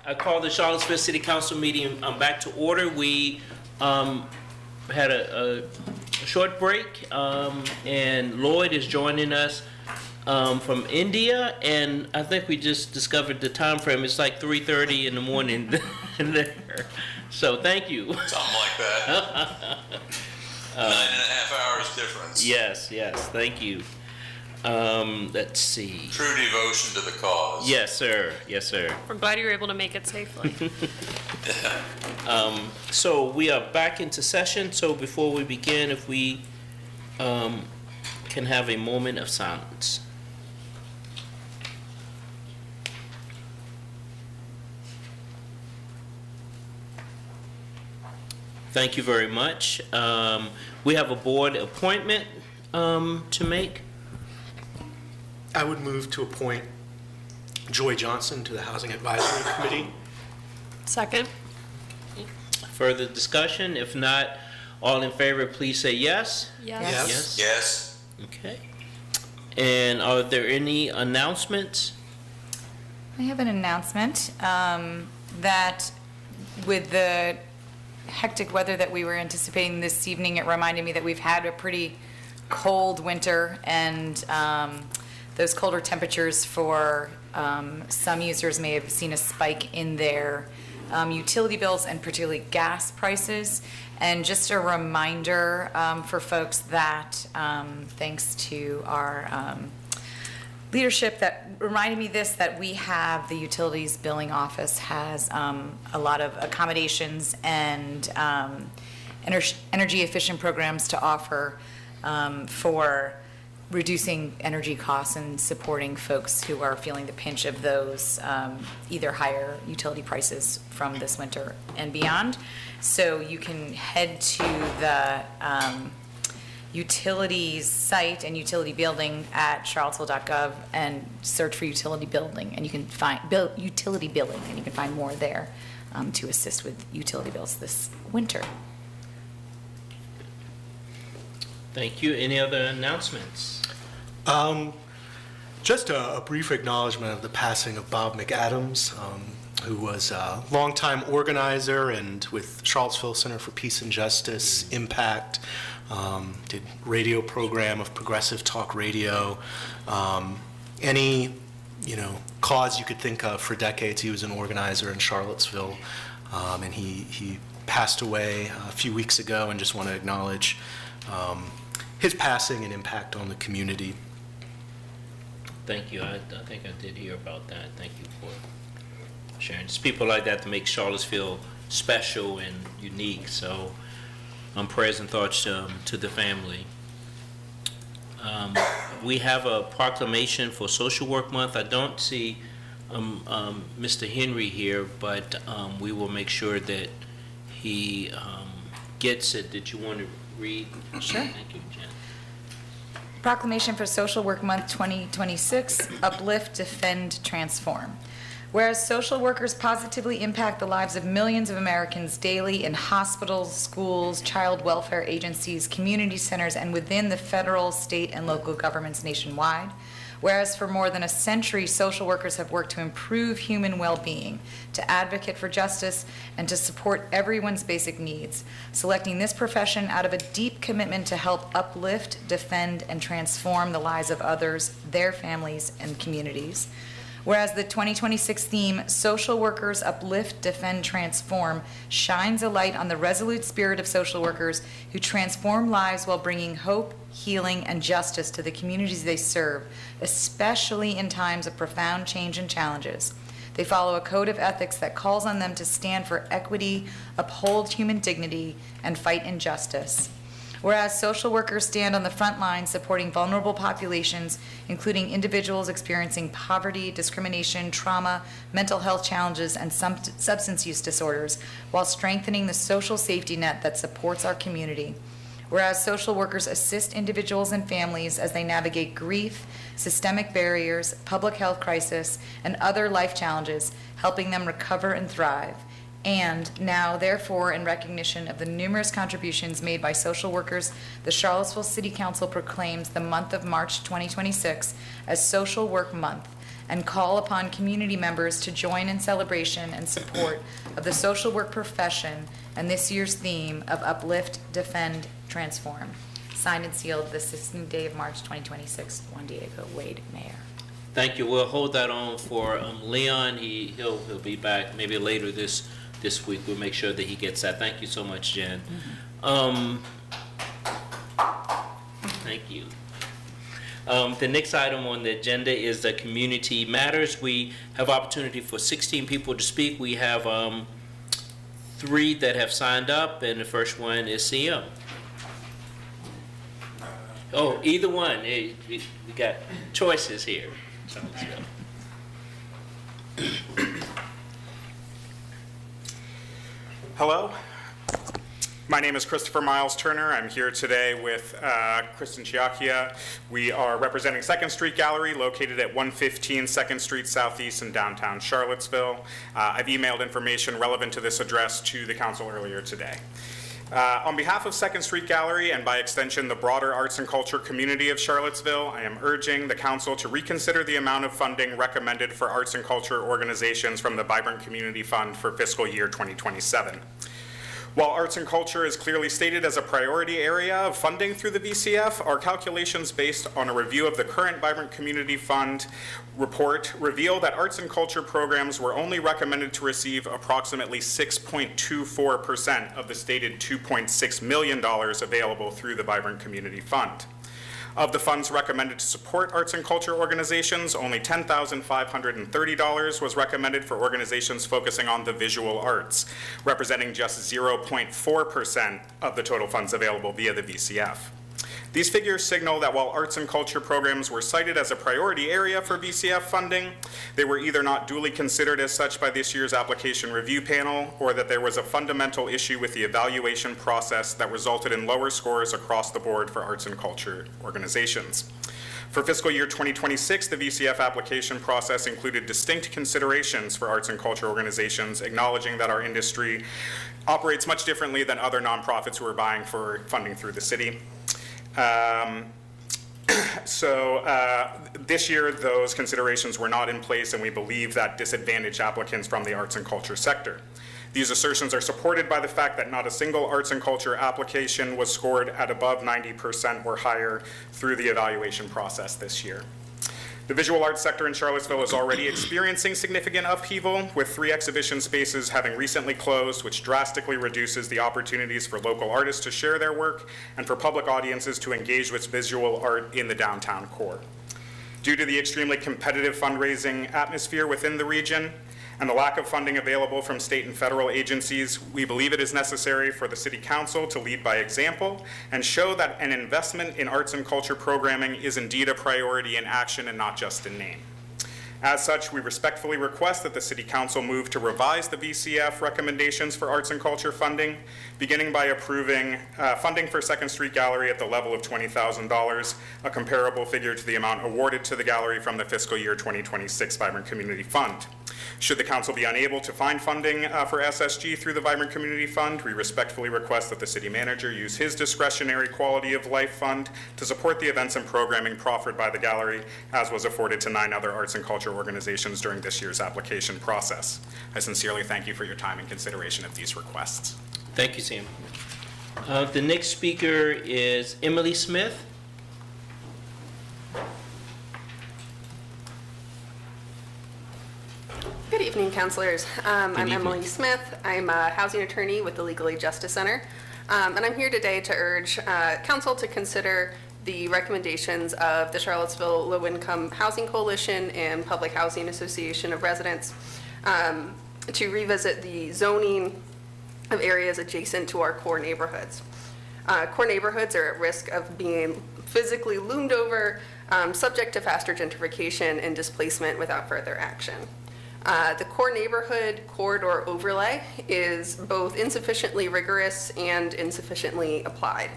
I call the Charlottesville City Council meeting back to order. We had a short break, and Lloyd is joining us from India, and I think we just discovered the time frame. It's like 3:30 in the morning there. So thank you. Something like that. 9.5 hours difference. Yes, thank you. Let's see. True devotion to the cause. Yes, sir. Yes, sir. We're glad you were able to make it safely. So we are back into session. So before we begin, if we can have a moment of silence. Thank you very much. We have a board appointment to make. I would move to appoint Joy Johnson to the Housing Advisory Committee. Second? Further discussion? If not, all in favor, please say yes. Yes. Yes. Okay. And are there any announcements? I have an announcement that with the hectic weather that we were anticipating this evening, it reminded me that we've had a pretty cold winter, and those colder temperatures for some users may have seen a spike in their utility bills and particularly gas prices. And just a reminder for folks that thanks to our leadership that reminded me this, that we have the utilities billing office has a lot of accommodations and energy efficient programs to offer for reducing energy costs and supporting folks who are feeling the pinch of those either higher utility prices from this winter and beyond. So you can head to the utilities site and utility building at charlottesville.gov and search for utility building, and you can find utility billing, and you can find more there to assist with utility bills this winter. Thank you. Any other announcements? Just a brief acknowledgement of the passing of Bob McAdams, who was a longtime organizer and with Charlottesville Center for Peace and Justice, Impact, did radio program of Progressive Talk Radio. Any, cause you could think of for decades, he was an organizer in Charlottesville, and he passed away a few weeks ago, and just want to acknowledge his passing and impact on the community. Thank you. I think I did hear about that. Thank you for sharing. It's people like that that make Charlottesville special and unique. So prayers and thoughts to the family. We have a proclamation for Social Work Month. I don't see Mr. Henry here, but we will make sure that he gets it. Did you want to read? Sure. Thank you, Jen. Proclamation for Social Work Month 2026, Uplift, Defend, Transform. Whereas social workers positively impact the lives of millions of Americans daily in hospitals, schools, child welfare agencies, community centers, and within the federal, state, and local governments nationwide. Whereas for more than a century, social workers have worked to improve human well-being, to advocate for justice, and to support everyone's basic needs, selecting this profession out of a deep commitment to help uplift, defend, and transform the lives of others, their families, and communities. Whereas the 2026 theme, Social Workers Uplift, Defend, Transform, shines a light on the resolute spirit of social workers who transform lives while bringing hope, healing, and justice to the communities they serve, especially in times of profound change and challenges. They follow a code of ethics that calls on them to stand for equity, uphold human dignity, and fight injustice. Whereas social workers stand on the front line supporting vulnerable populations, including individuals experiencing poverty, discrimination, trauma, mental health challenges, and substance use disorders, while strengthening the social safety net that supports our community. Whereas social workers assist individuals and families as they navigate grief, systemic barriers, public health crisis, and other life challenges, helping them recover and thrive. And now, therefore, in recognition of the numerous contributions made by social workers, the Charlottesville City Council proclaims the month of March 2026 as Social Work Month, and call upon community members to join in celebration and support of the social work profession and this year's theme of Uplift, Defend, Transform. Signed and sealed the 16th day of March 2026, Juan Diego Wade, Mayor. Thank you. We'll hold that on for Leon. He'll be back maybe later this week. We'll make sure that he gets that. Thank you so much, Jen. Thank you. The next item on the agenda is the Community Matters. We have opportunity for 16 people to speak. We have 3 that have signed up, and the first one is CM. Oh, either one. Hey, we got choices here. So let's go. Hello, my name is Christopher Miles Turner. I'm here today with Kristen Chiacchia. We are representing 2nd Street Gallery located at 115 2nd Street Southeast in downtown Charlottesville. I've emailed information relevant to this address to the council earlier today. On behalf of 2nd Street Gallery and by extension the broader arts and culture community of Charlottesville, I am urging the council to reconsider the amount of funding recommended for arts and culture organizations from the Vibrant Community Fund for fiscal year 2027. While arts and culture is clearly stated as a priority area of funding through the VCF, our calculations based on a review of the current Vibrant Community Fund report reveal that arts and culture programs were only recommended to receive approximately 6.24% of the stated $2.6 million available through the Vibrant Community Fund. Of the funds recommended to support arts and culture organizations, only $10,530 was recommended for organizations focusing on the visual arts, representing just 0.4% of the total funds available via the VCF. These figures signal that while arts and culture programs were cited as a priority area for VCF funding, they were either not duly considered as such by this year's application review panel, or that there was a fundamental issue with the evaluation process that resulted in lower scores across the board for arts and culture organizations. For fiscal year 2026, the VCF application process included distinct considerations for arts and culture organizations, acknowledging that our industry operates much differently than other nonprofits who are vying for funding through the city. This year, those considerations were not in place, and we believe that disadvantaged applicants from the arts and culture sector. These assertions are supported by the fact that not a single arts and culture application was scored at above 90% or higher through the evaluation process this year. The visual arts sector in Charlottesville is already experiencing significant upheaval, with 3 exhibition spaces having recently closed, which drastically reduces the opportunities for local artists to share their work and for public audiences to engage with visual art in the downtown core. Due to the extremely competitive fundraising atmosphere within the region and the lack of funding available from state and federal agencies, we believe it is necessary for the City Council to lead by example and show that an investment in arts and culture programming is indeed a priority in action and not just in name. As such, we respectfully request that the City Council move to revise the VCF recommendations for arts and culture funding, beginning by approving funding for 2nd Street Gallery at the level of $20,000, a comparable figure to the amount awarded to the gallery from the fiscal year 2026 Vibrant Community Fund. Should the council be unable to find funding for SSG through the Vibrant Community Fund, we respectfully request that the city manager use his discretionary quality of life fund to support the events and programming proffered by the gallery, as was afforded to 9 other arts and culture organizations during this year's application process. I sincerely thank you for your time and consideration of these requests. Thank you, Sam. The next speaker is Emily Smith. Good evening, councilors. I'm evening. Emily Smith. I'm a housing attorney with the Legal Aid Justice Center. And I'm here today to urge council to consider the recommendations of the Charlottesville Low Income Housing Coalition and Public Housing Association of Residents to revisit the zoning of areas adjacent to our core neighborhoods. Core neighborhoods are at risk of being physically loomed over, subject to faster gentrification and displacement without further action. The core neighborhood corridor overlay is both insufficiently rigorous and insufficiently applied.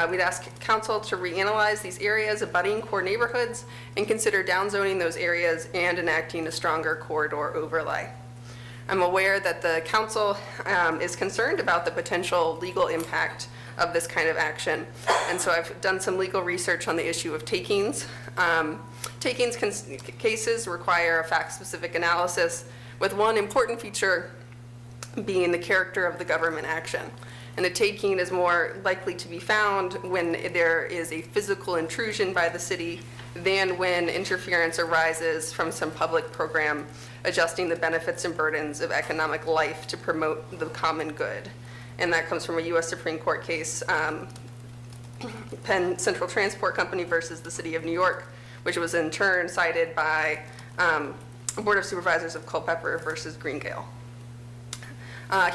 We'd ask council to reanalyze these areas abutting core neighborhoods and consider downzoning those areas and enacting a stronger corridor overlay. I'm aware that the council is concerned about the potential legal impact of this kind of action. And so I've done some legal research on the issue of takings. Cases require a fact-specific analysis, with one important feature being the character of the government action. And a taking is more likely to be found when there is a physical intrusion by the city than when interference arises from some public program adjusting the benefits and burdens of economic life to promote the common good. And that comes from a U.S. Supreme Court case, Penn Central Transport Company versus the City of New York, which was in turn cited by Board of Supervisors of Culpeper versus Greengale.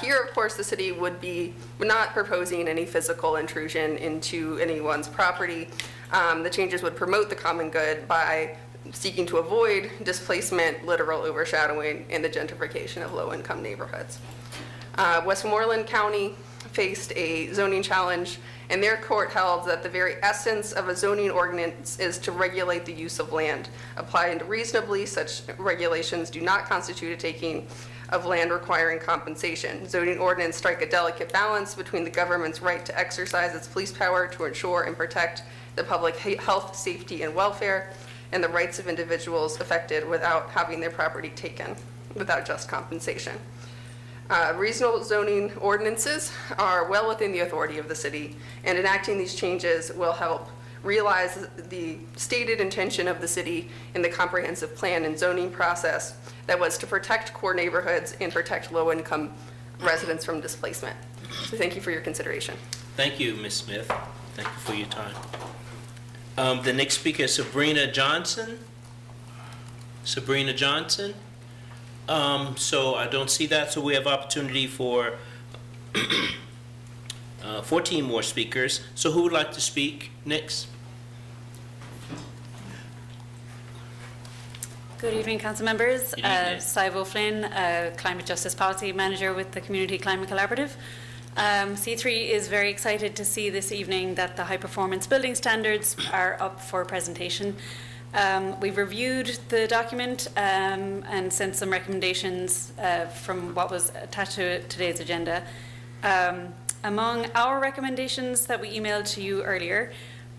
Here, of course, the city would not proposing any physical intrusion into anyone's property. The changes would promote the common good by seeking to avoid displacement, literal overshadowing, and the gentrification of low-income neighborhoods. Westmoreland County faced a zoning challenge, and their court held that the very essence of a zoning ordinance is to regulate the use of land. Applied reasonably, such regulations do not constitute a taking of land requiring compensation. Zoning ordinance strike a delicate balance between the government's right to exercise its police power to ensure and protect the public health, safety, and welfare, and the rights of individuals affected without having their property taken without just compensation. Reasonable zoning ordinances are well within the authority of the city, and enacting these changes will help realize the stated intention of the city in the comprehensive plan and zoning process that was to protect core neighborhoods and protect low-income residents from displacement. So thank you for your consideration. Thank you, Ms. Smith. Thank you for your time. The next speaker is Sabrina Johnson. Sabrina Johnson. So I don't see that, so we have opportunity for 14 more speakers. So who would like to speak next? Good evening, council members. Good evening. Sive O'Flynn, Climate Justice Policy Manager with the Community Climate Collaborative. C3 is very excited to see this evening that the high performance building standards are up for presentation. We've reviewed the document and sent some recommendations from what was attached to today's agenda. Among our recommendations that we emailed to you earlier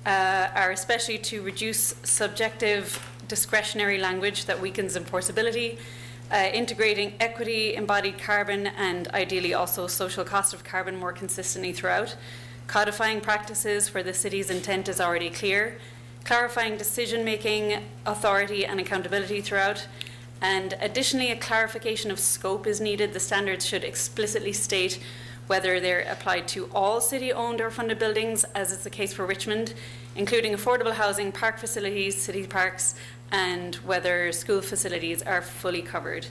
are especially to reduce subjective discretionary language that weakens enforceability, integrating equity, embodied carbon, and ideally also social cost of carbon more consistently throughout, codifying practices where the city's intent is already clear, clarifying decision-making, authority, and accountability throughout, and additionally a clarification of scope is needed. The standards should explicitly state whether they're applied to all city-owned or funded buildings, as is the case for Richmond, including affordable housing, park facilities, city parks, and whether school facilities are fully covered.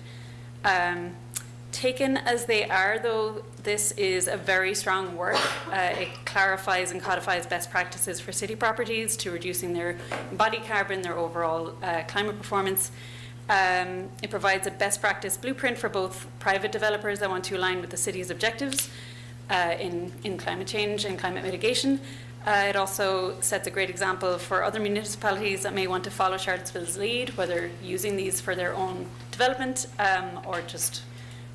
Taken as they are, though, this is a very strong work. It clarifies and codifies best practices for city properties to reducing their embodied carbon, their overall climate performance. It provides a best practice blueprint for both private developers that want to align with the city's objectives in climate change and climate mitigation. It also sets a great example for other municipalities that may want to follow Charlottesville's lead, whether using these for their own development or just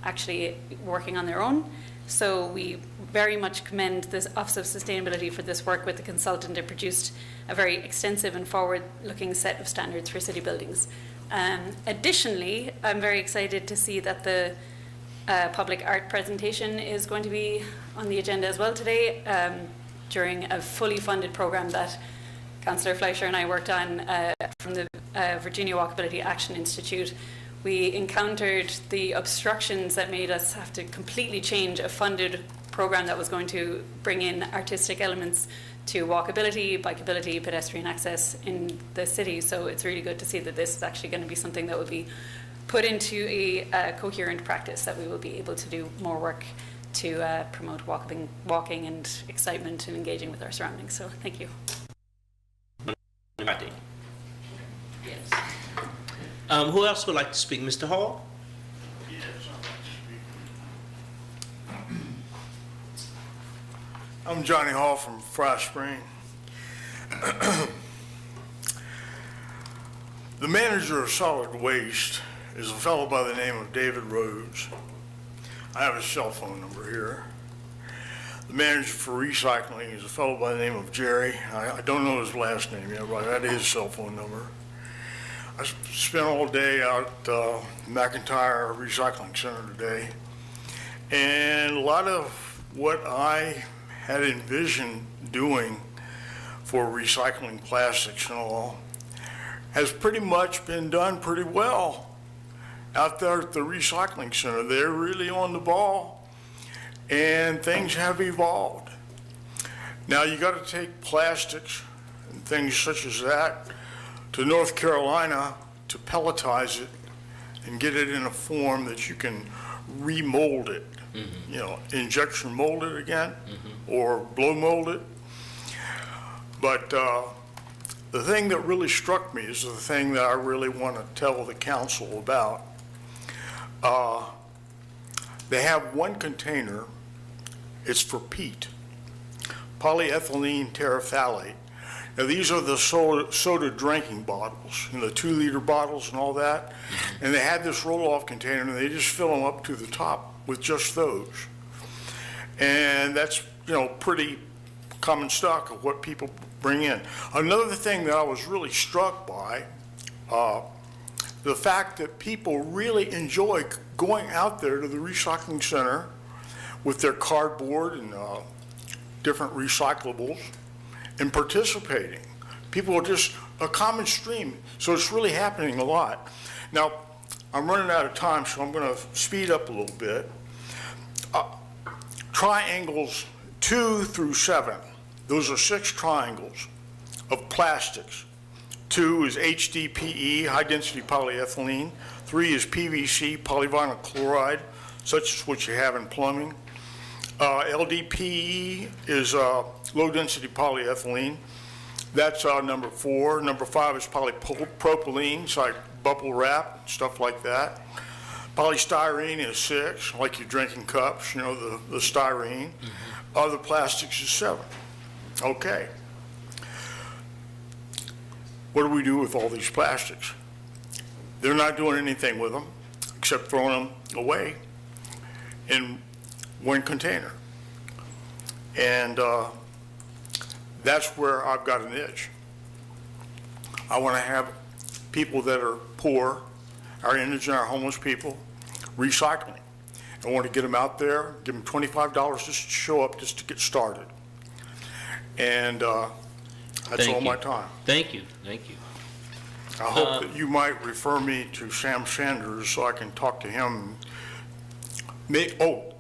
actually working on their own. So we very much commend this Office of Sustainability for this work with the consultant. It produced a very extensive and forward-looking set of standards for city buildings. Additionally, I'm very excited to see that the public art presentation is going to be on the agenda as well today during a fully funded program that Councillor Fleischer and I worked on from the Virginia Walkability Action Institute. We encountered the obstructions that made us have to completely change a funded program that was going to bring in artistic elements to walkability, bikeability, pedestrian access in the city. So it's really good to see that this is actually going to be something that will be put into a coherent practice, that we will be able to do more work to promote walking and excitement and engaging with our surroundings. So thank you. Yes. Who else would like to speak? Mr. Hall? Yes, I'd like to speak. I'm Johnny Hall from Fry Spring. The manager of solid waste is a fellow by the name of David Rhodes. I have his cell phone number here. The manager for recycling is a fellow by the name of Jerry. I don't know his last name yet, but that is his cell phone number. I spent all day out at McIntyre Recycling Center today, and a lot of what I had envisioned doing for recycling plastics and all has pretty much been done pretty well out there at the recycling center. They're really on the ball, and things have evolved. Now you got to take plastics and things such as that to North Carolina to pelletize it and get it in a form that you can remold it. You know, injection mold it again, or blow mold it. But the thing that really struck me is the thing that I really want to tell the council about. They have one container, it's for peat, polyethylene terephthalate. Now, these are the soda drinking bottles, the 2-liter bottles and all that. And they had this roll-off container, and they just fill them up to the top with just those. And that's, pretty common stock of what people bring in. Another thing that I was really struck by, the fact that people really enjoy going out there to the recycling center with their cardboard and different recyclables and participating. People are just a common stream, so it's really happening a lot. Now, I'm running out of time, so I'm going to speed up a little bit. Triangles 2 through 7, those are 6 triangles of plastics. 2 is HDPE, high-density polyethylene. 3 is PVC, polyvinyl chloride, such as what you have in plumbing. LDPE is low-density polyethylene. That's number 4. Number 5 is polypropylene, it's like bubble wrap, stuff like that. Polystyrene is 6, like your drinking cups, the styrene. Other plastics is 7. Okay. What do we do with all these plastics? They're not doing anything with them except throwing them away in one container. And that's where I've got an itch. I want to have people that are poor, our indigent, our homeless people, recycling. I want to get them out there, give them $25 just to show up, just to get started. And that's all my time. Thank you. I hope that you might refer me to Sam Sanders so I can talk to him.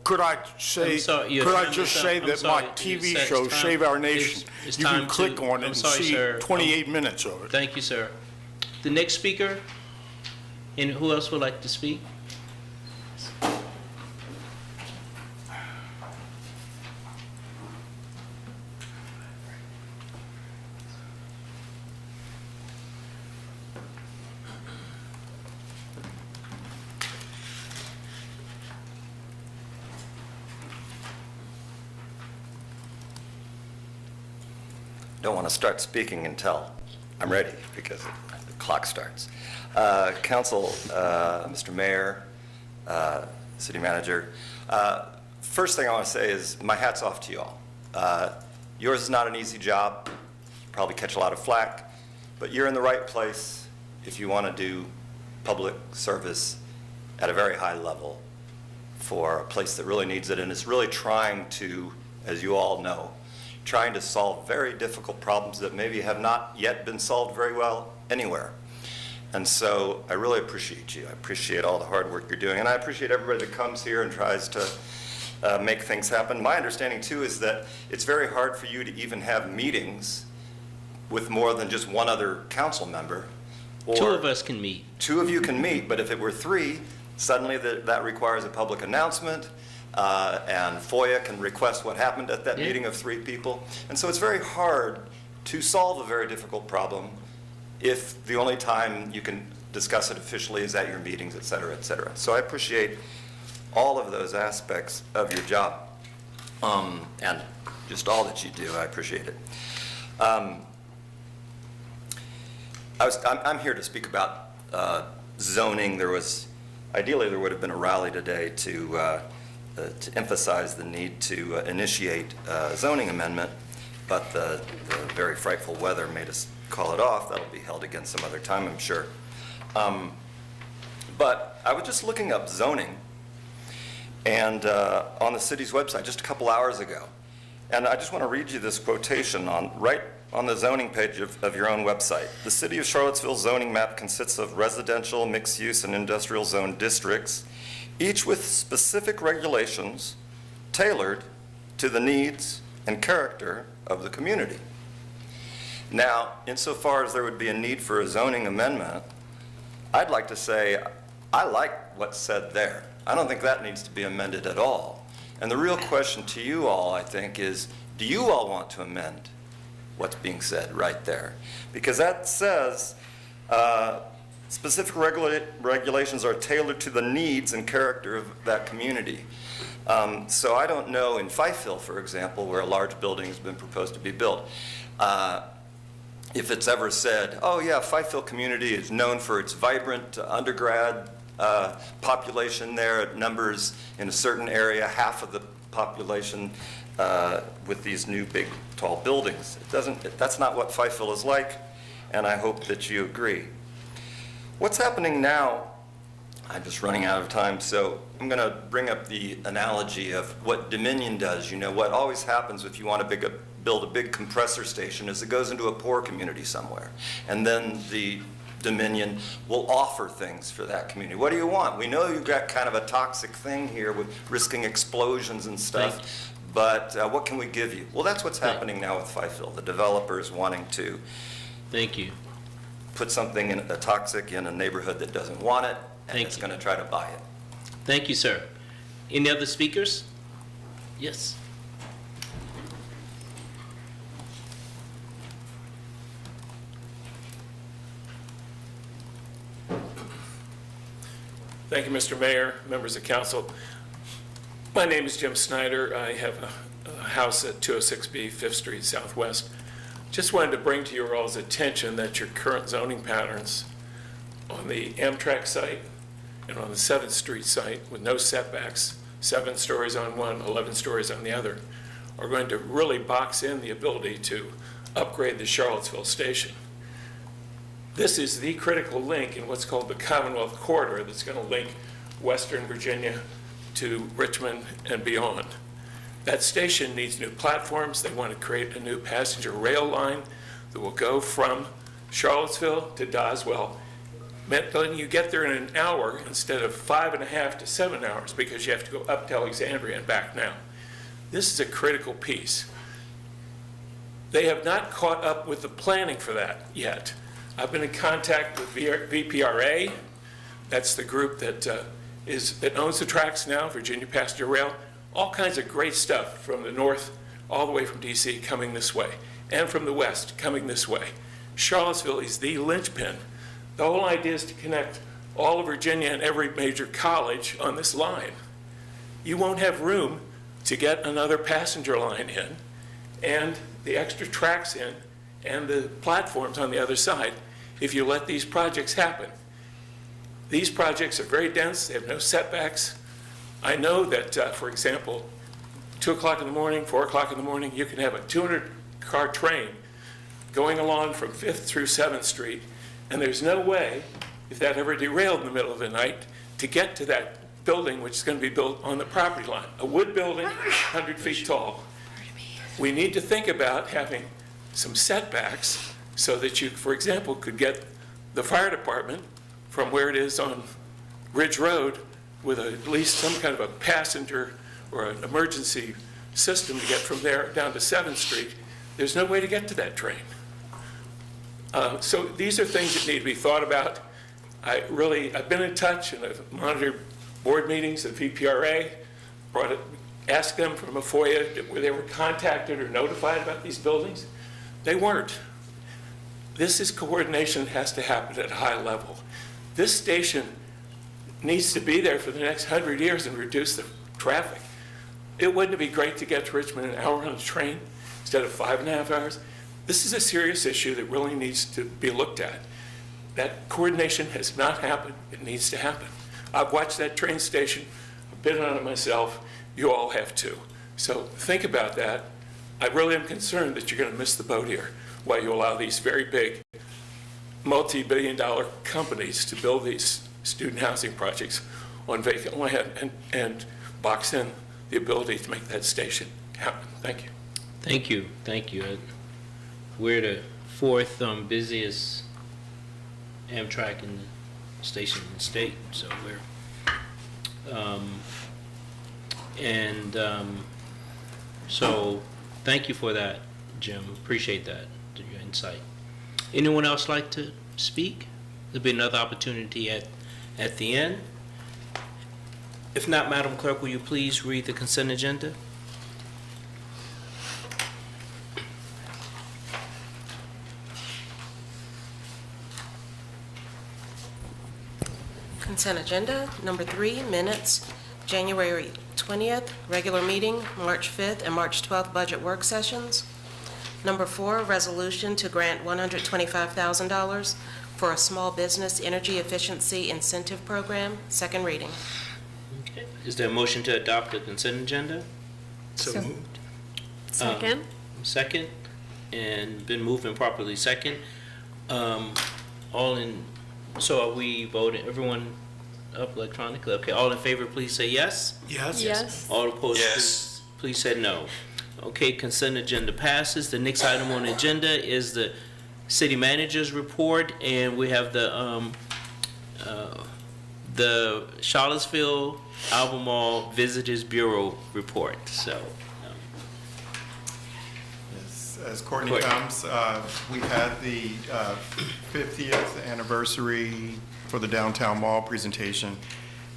Could I say, I'm sorry, your could I time just is up. say I'm that sorry, my TV it's show, time- Save Our Nation, it's you can time click to- on it I'm and sorry, see sir. 28 minutes of it. Thank you, sir. The next speaker, and who else would like to speak? Don't want to start speaking until I'm ready, because the clock starts. Council, Mr. Mayor, City Manager, first thing I want to say is my hat's off to you all. Yours is not an easy job. You probably catch a lot of flack, but you're in the right place if you want to do public service at a very high level for a place that really needs it and is really trying to, as you all know, trying to solve very difficult problems that maybe have not yet been solved very well anywhere. And so I really appreciate you. I appreciate all the hard work you're doing, and I appreciate everybody that comes here and tries to make things happen. My understanding too is that it's very hard for you to even have meetings with more than just one other council member. Or 2 of us can meet. 2 of you can meet, but if it were 3, suddenly that requires a public announcement, and FOIA can request what happened at that meeting of 3 people. And so it's very hard to solve a very difficult problem if the only time you can discuss it officially is at your meetings, et cetera, et cetera. So I appreciate all of those aspects of your job, and just all that you do. I appreciate it. I'm here to speak about zoning. Ideally there would have been a rally today to to emphasize the need to initiate a zoning amendment, but the very frightful weather made us call it off. That'll be held again some other time, I'm sure. But I was just looking up zoning and on the city's website just a couple hours ago. And I just want to read you this quotation right on the zoning page of your own website. The City of Charlottesville zoning map consists of residential, mixed-use, and industrial zone districts, each with specific regulations tailored to the needs and character of the community. Now, insofar as there would be a need for a zoning amendment, I'd like to say I like what's said there. I don't think that needs to be amended at all. And the real question to you all, I think, is do you all want to amend what's being said right there? Because that says specific regulations are tailored to the needs and character of that community. So I don't know in Fifeville, for example, where a large building has been proposed to be built, if it's ever said, oh yeah, Fifeville community is known for its vibrant undergrad population there. It numbers in a certain area half of the population with these new big tall buildings. That's not what Fifeville is like, and I hope that you agree. What's happening now, I'm just running out of time, so I'm going to bring up the analogy of what Dominion does. You know, what always happens if you want to build a big compressor station is it goes into a poor community somewhere, and then the Dominion will offer things for that community. What do you want? We know you've got kind of a toxic thing here with risking explosions and stuff, but what can we give you? Well, that's what's happening now with Fifeville. The developers wanting to put something in a toxic in a neighborhood that doesn't want it, and it's going to try to buy it. Thank you, sir. Any other speakers? Yes. Thank you, Mr. Mayor, members of council. My name is Jim Snyder. I have a house at 206B 5th Street Southwest. Just wanted to bring to your all's attention that your current zoning patterns on the Amtrak site and on the 7th Street site with no setbacks, 7 stories on one, 11 stories on the other, are going to really box in the ability to upgrade the Charlottesville station. This is the critical link in what's called the Commonwealth Corridor that's going to link Western Virginia to Richmond and beyond. That station needs new platforms. They want to create a new passenger rail line that will go from Charlottesville to Doswell, letting you get there in an hour instead of 5.5 to 7 hours because you have to go up to Alexandria and back now. This is a critical piece. They have not caught up with the planning for that yet. I've been in contact with VPRA. That's the group that owns the tracks now, Virginia Passenger Rail. All kinds of great stuff from the north, all the way from DC coming this way, and from the west coming this way. Charlottesville is the linchpin. The whole idea is to connect all of Virginia and every major college on this line. You won't have room to get another passenger line in, and the extra tracks in, and the platforms on the other side if you let these projects happen. These projects are very dense. They have no setbacks. I know that, for example, 2 o'clock in the morning, 4 o'clock in the morning, you can have a 200-car train going along from 5th through 7th Street, and there's no way, if that ever derailed in the middle of the night, to get to that building which is going to be built on the property line. A wood building, 100 feet tall. We need to think about having some setbacks so that you, for example, could get the fire department from where it is on Ridge Road with at least some kind of a passenger or an emergency system to get from there down to 7th Street. There's no way to get to that train. So these are things that need to be thought about. I've been in touch and I've monitored board meetings at VPRA, asked them from a FOIA where they were contacted or notified about these buildings. They weren't. This is coordination that has to happen at a high level. This station needs to be there for the next 100 years and reduce the traffic. It wouldn't it be great to get to Richmond in an hour on a train instead of 5.5 hours? This is a serious issue that really needs to be looked at. That coordination has not happened. It needs to happen. I've watched that train station. I've been on it myself. you all have too. So think about that. I really am concerned that you're going to miss the boat here while you allow these very big multi-billion-dollar companies to build these student housing projects on vacant land and box in the ability to make that station happen. Thank you. Thank you, thank you. We're the fourth busiest Amtrak in the station in the state, so so thank you for that, Jim. Appreciate that, your insight. Anyone else like to speak? There'll be another opportunity at the end. If not, Madam Clerk, will you please read the consent agenda? Consent agenda. Number 3, minutes, January 20th, regular meeting, March 5th and March 12th budget work sessions. Number 4, resolution to grant $125,000 for a small business energy efficiency incentive program, second reading. Okay. Is there a motion to adopt the consent agenda? So moved. Second. Second, and been moved and properly second. So are we voting, everyone up electronically? Okay, all in favor, please say yes. Yes? Yes. All opposed, Yes. please say no. Okay, consent agenda passes. The next item on the agenda is the city manager's report, and we have the Charlottesville Albemarle Visitors Bureau report, so. As Courtney Courtney. comes, we had the 50th anniversary for the downtown mall presentation,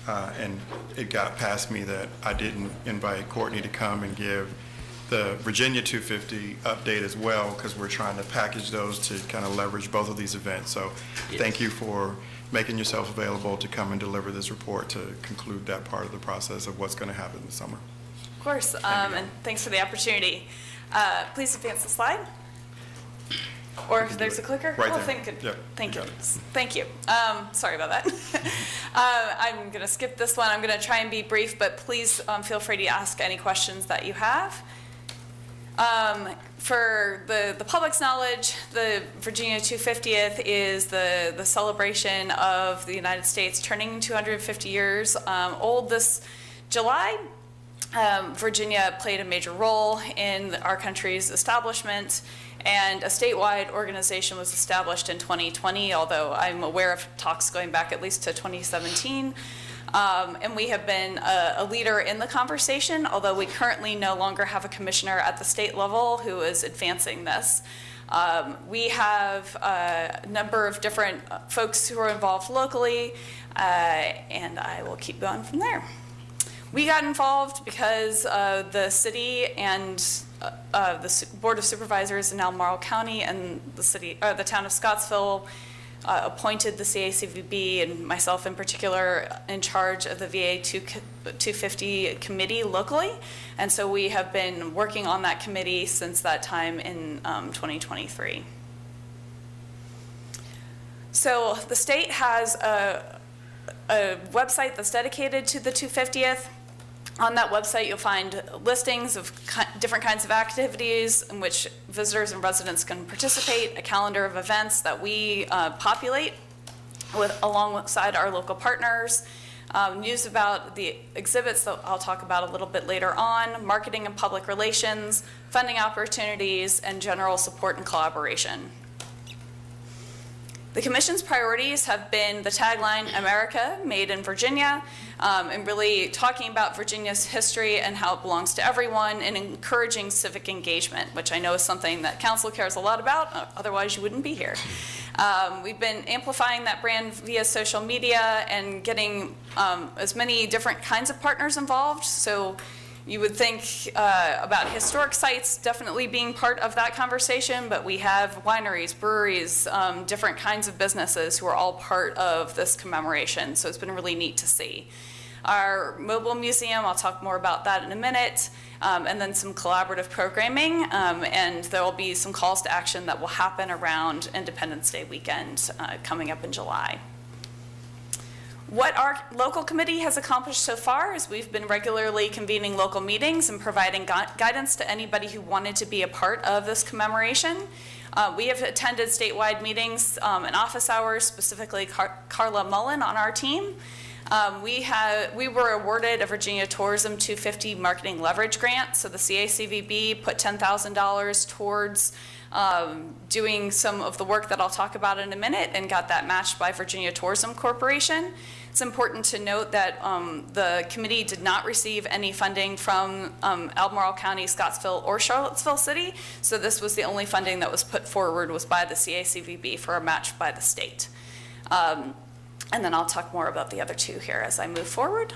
and it got past me that I didn't invite Courtney to come and give the Virginia 250 update as well, because we're trying to package those to kind of leverage both of these events. So thank you for making yourself available to come and deliver this report to conclude that part of the process of what's going to happen this summer. Of course, and thanks for the opportunity. Please advance the slide. Or if there's a clicker? Right Oh, there. thank you. Yep, Thank you. got it. Thank you. Sorry about that. I'm going to skip this one. I'm going to try and be brief, but please feel free to ask any questions that you have. For the public's knowledge, the Virginia 250th is the celebration of the United States turning 250 years old this July. Virginia played a major role in our country's establishment, and a statewide organization was established in 2020, although I'm aware of talks going back at least to 2017. And we have been a leader in the conversation, although we currently no longer have a commissioner at the state level who is advancing this. We have a number of different folks who are involved locally, and I will keep going from there. We got involved because the city and the Board of Supervisors in Albemarle County and the town of Scottsville appointed the CACVB, and myself in particular, in charge of the VA 250 committee locally. And so we have been working on that committee since that time in 2023. So the state has a website that's dedicated to the 250th. On that website, you'll find listings of different kinds of activities in which visitors and residents can participate, a calendar of events that we populate alongside our local partners, news about the exhibits that I'll talk about a little bit later on, marketing and public relations, funding opportunities, and general support and collaboration. The Commission's priorities have been the tagline, America, Made in Virginia, and really talking about Virginia's history and how it belongs to everyone, and encouraging civic engagement, which I know is something that Council cares a lot about, otherwise you wouldn't be here. We've been amplifying that brand via social media and getting as many different kinds of partners involved. So you would think about historic sites definitely being part of that conversation, but we have wineries, breweries, different kinds of businesses who are all part of this commemoration. So it's been really neat to see. Our mobile museum, I'll talk more about that in a minute, and then some collaborative programming, and there will be some calls to action that will happen around Independence Day weekend coming up in July. What our local committee has accomplished so far is we've been regularly convening local meetings and providing guidance to anybody who wanted to be a part of this commemoration. We have attended statewide meetings and office hours, specifically Carla Mullen on our team. We were awarded a Virginia Tourism 250 Marketing Leverage Grant, so the CACVB put $10,000 towards doing some of the work that I'll talk about in a minute and got that matched by Virginia Tourism Corporation. It's important to note that the committee did not receive any funding from Albemarle County, Scottsville, or Charlottesville City, so this was the only funding that was put forward was by the CACVB for a match by the state. And then I'll talk more about the other two here as I move forward.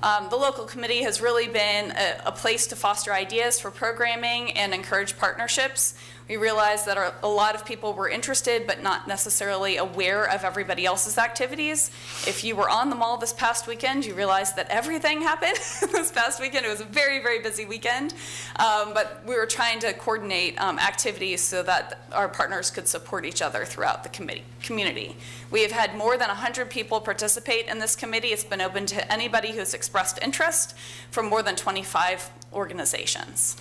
The local committee has really been a place to foster ideas for programming and encourage partnerships. We realized that a lot of people were interested but not necessarily aware of everybody else's activities. If you were on the mall this past weekend, you realized that everything happened this past weekend. It was a very, very busy weekend, but we were trying to coordinate activities so that our partners could support each other throughout the community. We have had more than 100 people participate in this committee. It's been open to anybody who's expressed interest from more than 25 organizations.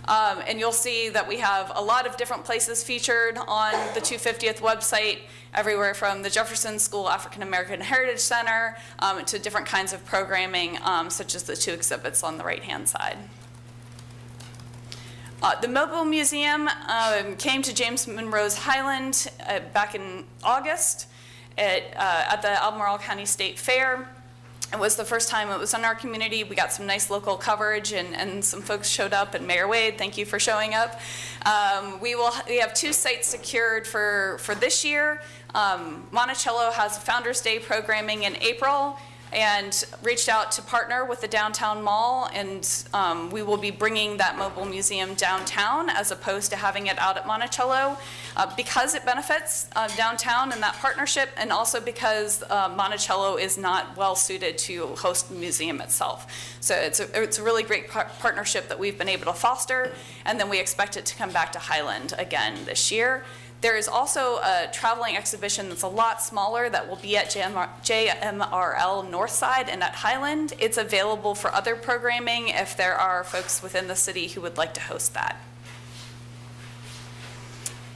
And you'll see that we have a lot of different places featured on the 250th website, everywhere from the Jefferson School African American Heritage Center to different kinds of programming, such as the two exhibits on the right-hand side. The Mobile Museum came to James Monroe's Highland back in August at the Albemarle County State Fair. It was the first time it was in our community. We got some nice local coverage and some folks showed up, and Mayor Wade, thank you for showing up. We have 2 sites secured for this year. Monticello has a Founders Day programming in April and reached out to partner with the downtown mall, and we will be bringing that mobile museum downtown as opposed to having it out at Monticello because it benefits downtown in that partnership, and also because Monticello is not well suited to host the museum itself. So it's a really great partnership that we've been able to foster, and then we expect it to come back to Highland again this year. There is also a traveling exhibition that's a lot smaller that will be at JMRL Northside and at Highland. It's available for other programming if there are folks within the city who would like to host that.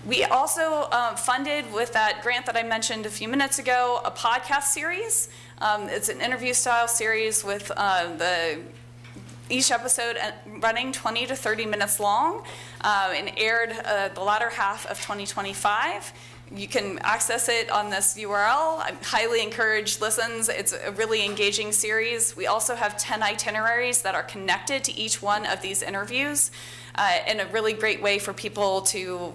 We also funded, with that grant that I mentioned a few minutes ago, a podcast series. It's an interview style series with each episode running 20 to 30 minutes long and aired the latter half of 2025. You can access it on this URL. I highly encourage listens. It's a really engaging series. We also have 10 itineraries that are connected to each one of these interviews, and a really great way for people to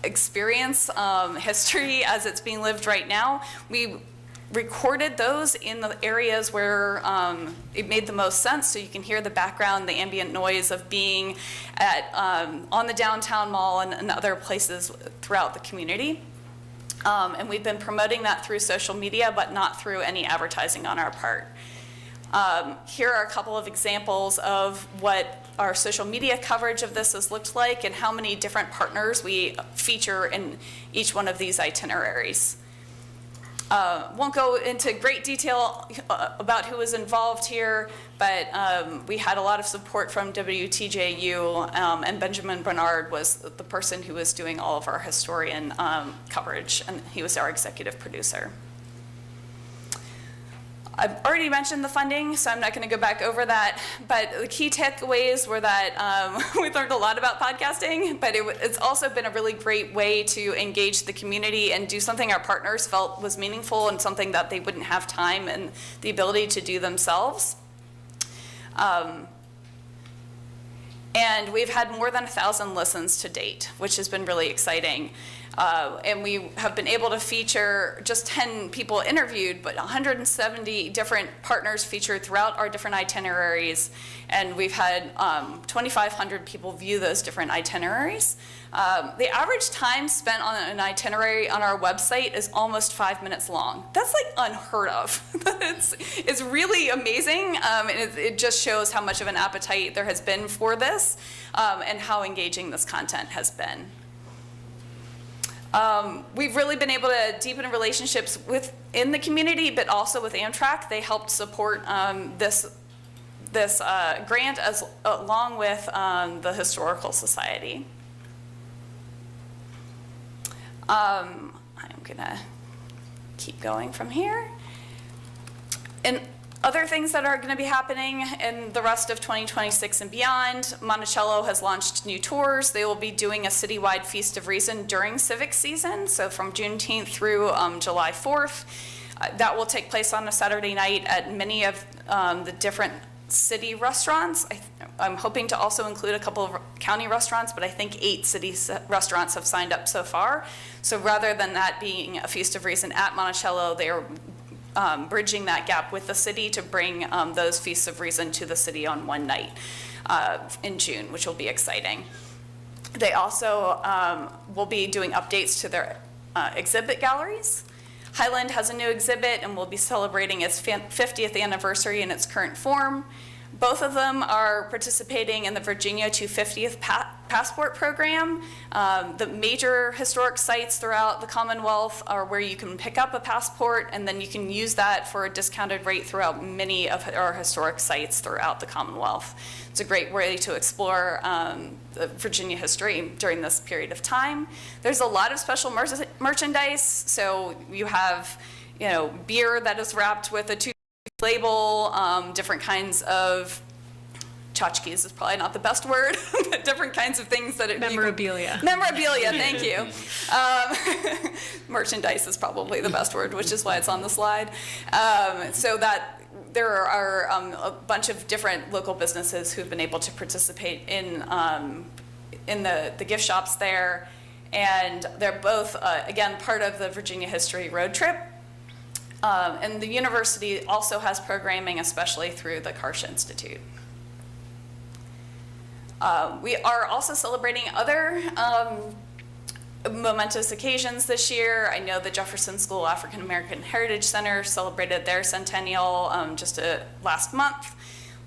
experience history as it's being lived right now. We recorded those in the areas where it made the most sense, so you can hear the background, the ambient noise of being at on the downtown mall and other places throughout the community. And we've been promoting that through social media, but not through any advertising on our part. Here are a couple of examples of what our social media coverage of this has looked like and how many different partners we feature in each one of these itineraries. Won't go into great detail about who was involved here, but we had a lot of support from WTJU, and Benjamin Bernard was the person who was doing all of our historian coverage, and he was our executive producer. I've already mentioned the funding, so I'm not going to go back over that, but the key takeaways were that we learned a lot about podcasting, but it's also been a really great way to engage the community and do something our partners felt was meaningful and something that they wouldn't have time and the ability to do themselves. And we've had more than 1,000 listens to date, which has been really exciting. And we have been able to feature just 10 people interviewed, but 170 different partners featured throughout our different itineraries. And we've had 2,500 people view those different itineraries. The average time spent on an itinerary on our website is almost 5 minutes long. That's like unheard of. It's really amazing, and it just shows how much of an appetite there has been for this, and how engaging this content has been. We've really been able to deepen relationships within the community, but also with Amtrak. They helped support this grant along with the Historical Society. I'm gonna keep going from here. And other things that are going to be happening in the rest of 2026 and beyond, Monticello has launched new tours. They will be doing a citywide Feast of Reason during civic season, so from Juneteenth through July 4th. That will take place on a Saturday night at many of the different city restaurants. I'm hoping to also include a couple of county restaurants, but I think 8 city restaurants have signed up so far. So rather than that being a Feast of Reason at Monticello, they are bridging that gap with the city to bring those Feasts of Reason to the city on one night in June, which will be exciting. They also will be doing updates to their exhibit galleries. Highland has a new exhibit and will be celebrating its 50th anniversary in its current form. Both of them are participating in the Virginia 250th Passport Program. The major historic sites throughout the Commonwealth are where you can pick up a passport, and then you can use that for a discounted rate throughout many of our historic sites throughout the Commonwealth. It's a great way to explore the Virginia history during this period of time. There's a lot of special merchandise, so you have, beer that is wrapped with a label, different kinds of tchotchkes is probably not the best word, but different kinds of things that Memorabilia. Memorabilia, thank you. Merchandise is probably the best word, which is why it's on the slide. So that there are a bunch of different local businesses who've been able to participate in the gift shops there, and they're both again part of the Virginia History Road Trip. And the university also has programming, especially through the Karsh Institute. We are also celebrating other momentous occasions this year. I know the Jefferson School African American Heritage Center celebrated their centennial just last month.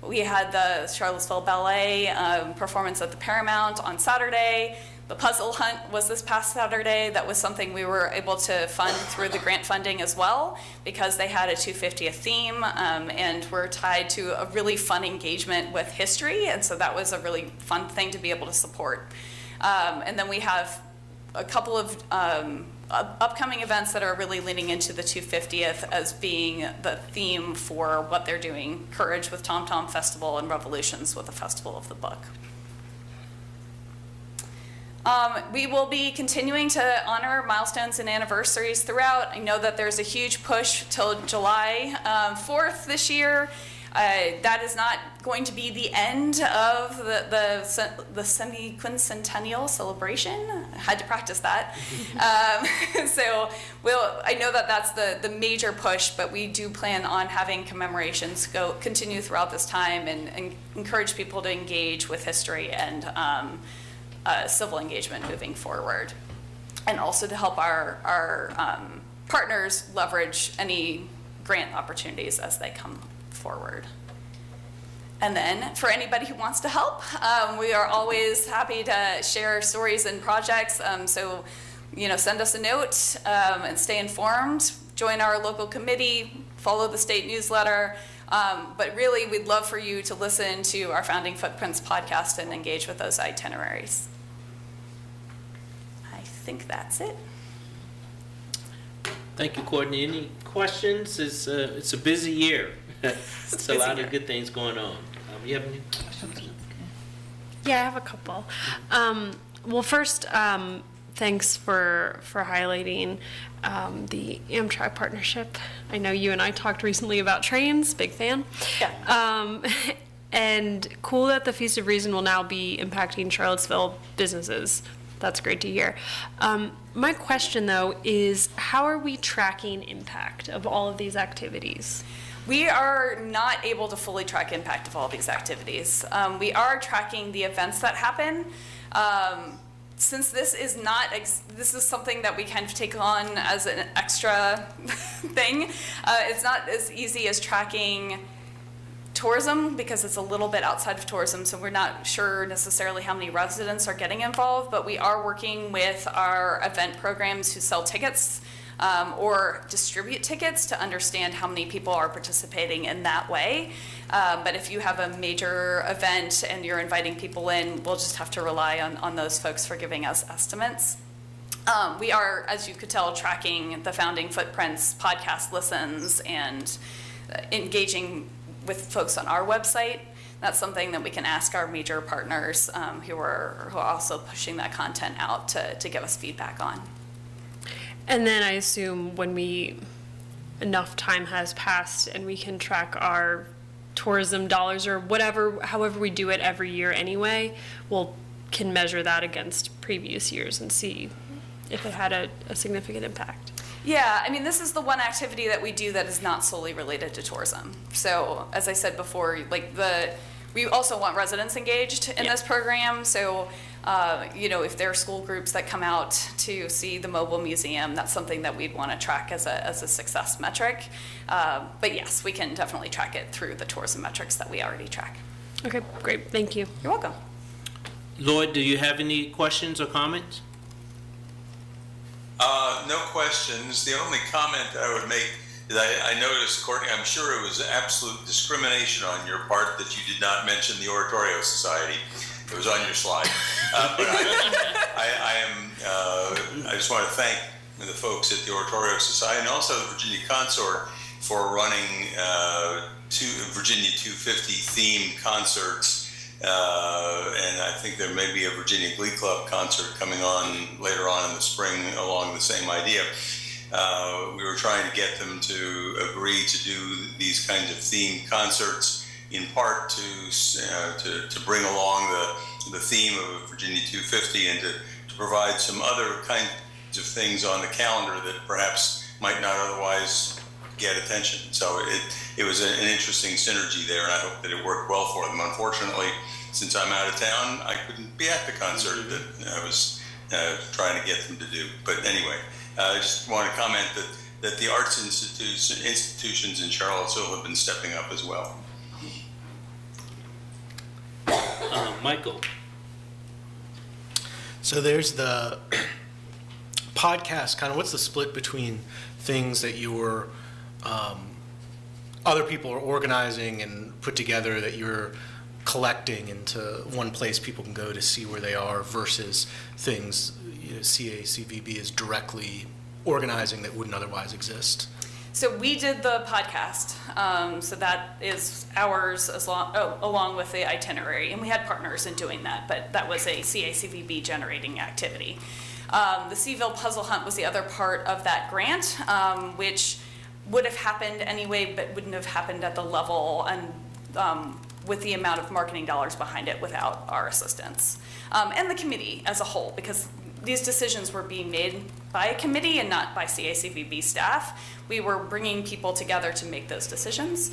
We had the Charlottesville Ballet performance at the Paramount on Saturday. The puzzle hunt was this past Saturday. That was something we were able to fund through the grant funding as well, because they had a 250th theme, and we're tied to a really fun engagement with history, and so that was a really fun thing to be able to support. And then we have a couple of upcoming events that are really leaning into the 250th as being the theme for what they're doing: Courage with Tom Tom Festival and Revolutions with the Festival of the Book. We will be continuing to honor milestones and anniversaries throughout. I know that there's a huge push till July 4th this year. That is not going to be the end of the semi-quincentennial celebration. I had to practice that. So I know that that's the major push, but we do plan on having commemorations continue throughout this time and encourage people to engage with history and civil engagement moving forward, and also to help our partners leverage any grant opportunities as they come forward. And then for anybody who wants to help, we are always happy to share stories and projects. So, send us a note and stay informed. Join our local committee, follow the state newsletter. But really, we'd love for you to listen to our Founding Footprints podcast and engage with those itineraries. I think that's it. Thank you, Courtney. Any questions? It's a busy year. It's a lot of good things going on. You have any questions? Yeah, I have a couple. Well, first, thanks for highlighting the Amtrak partnership. I know you and I talked recently about trains, big fan. Yeah. And cool that the Feast of Reason will now be impacting Charlottesville businesses. That's great to hear. My question, though, is how are we tracking impact of all of these activities? We are not able to fully track impact of all these activities. We are tracking the events that happen. Since this is this is something that we kind of take on as an extra thing, it's not as easy as tracking tourism because it's a little bit outside of tourism, so we're not sure necessarily how many residents are getting involved, but we are working with our event programs who sell tickets or distribute tickets to understand how many people are participating in that way. But if you have a major event and you're inviting people in, we'll just have to rely on those folks for giving us estimates. We are, as you could tell, tracking the Founding Footprints podcast listens and engaging with folks on our website. That's something that we can ask our major partners who are also pushing that content out to give us feedback on. And then I assume when enough time has passed and we can track our tourism dollars or whatever, however we do it every year anyway, can measure that against previous years and see if it had a significant impact. Yeah, I mean, this is the one activity that we do that is not solely related to tourism. So, as I said before, we also want residents engaged in this program. So, if there are school groups that come out to see the mobile museum, that's something that we'd want to track as a success metric. But yes, we can definitely track it through the tourism metrics that we already track. Okay, great, thank you. You're welcome. Lloyd, do you have any questions or comments? No questions. The only comment I would make is I noticed, Courtney, I'm sure it was absolute discrimination on your part that you did not mention the Oratorio Society. It was on your slide. But I just want to thank the folks at the Oratorio Society and also the Virginia Consort for running Virginia 250 themed concerts. And I think there may be a Virginia Glee Club concert coming on later on in the spring along the same idea. We were trying to get them to agree to do these kinds of themed concerts in part to bring along the theme of Virginia 250 and to provide some other kinds of things on the calendar that perhaps might not otherwise get attention. So it was an interesting synergy there, and I hope that it worked well for them. Unfortunately, since I'm out of town, I couldn't be at the concert that I was trying to get them to do. But anyway, I just want to comment that the arts institutions in Charlottesville have been stepping up as well. Michael. So there's the podcast, kind of what's the split between things that you're, other people are organizing and put together that you're collecting into one place people can go to see where they are versus things CACVB is directly organizing that wouldn't otherwise exist? So we did the podcast, so that is ours along with the itinerary, and we had partners in doing that, but that was a CACVB generating activity. The Seaville Puzzle Hunt was the other part of that grant, which would have happened anyway, but wouldn't have happened at the level and with the amount of marketing dollars behind it without our assistance. And the committee as a whole, because these decisions were being made by a committee and not by CACVB staff. We were bringing people together to make those decisions.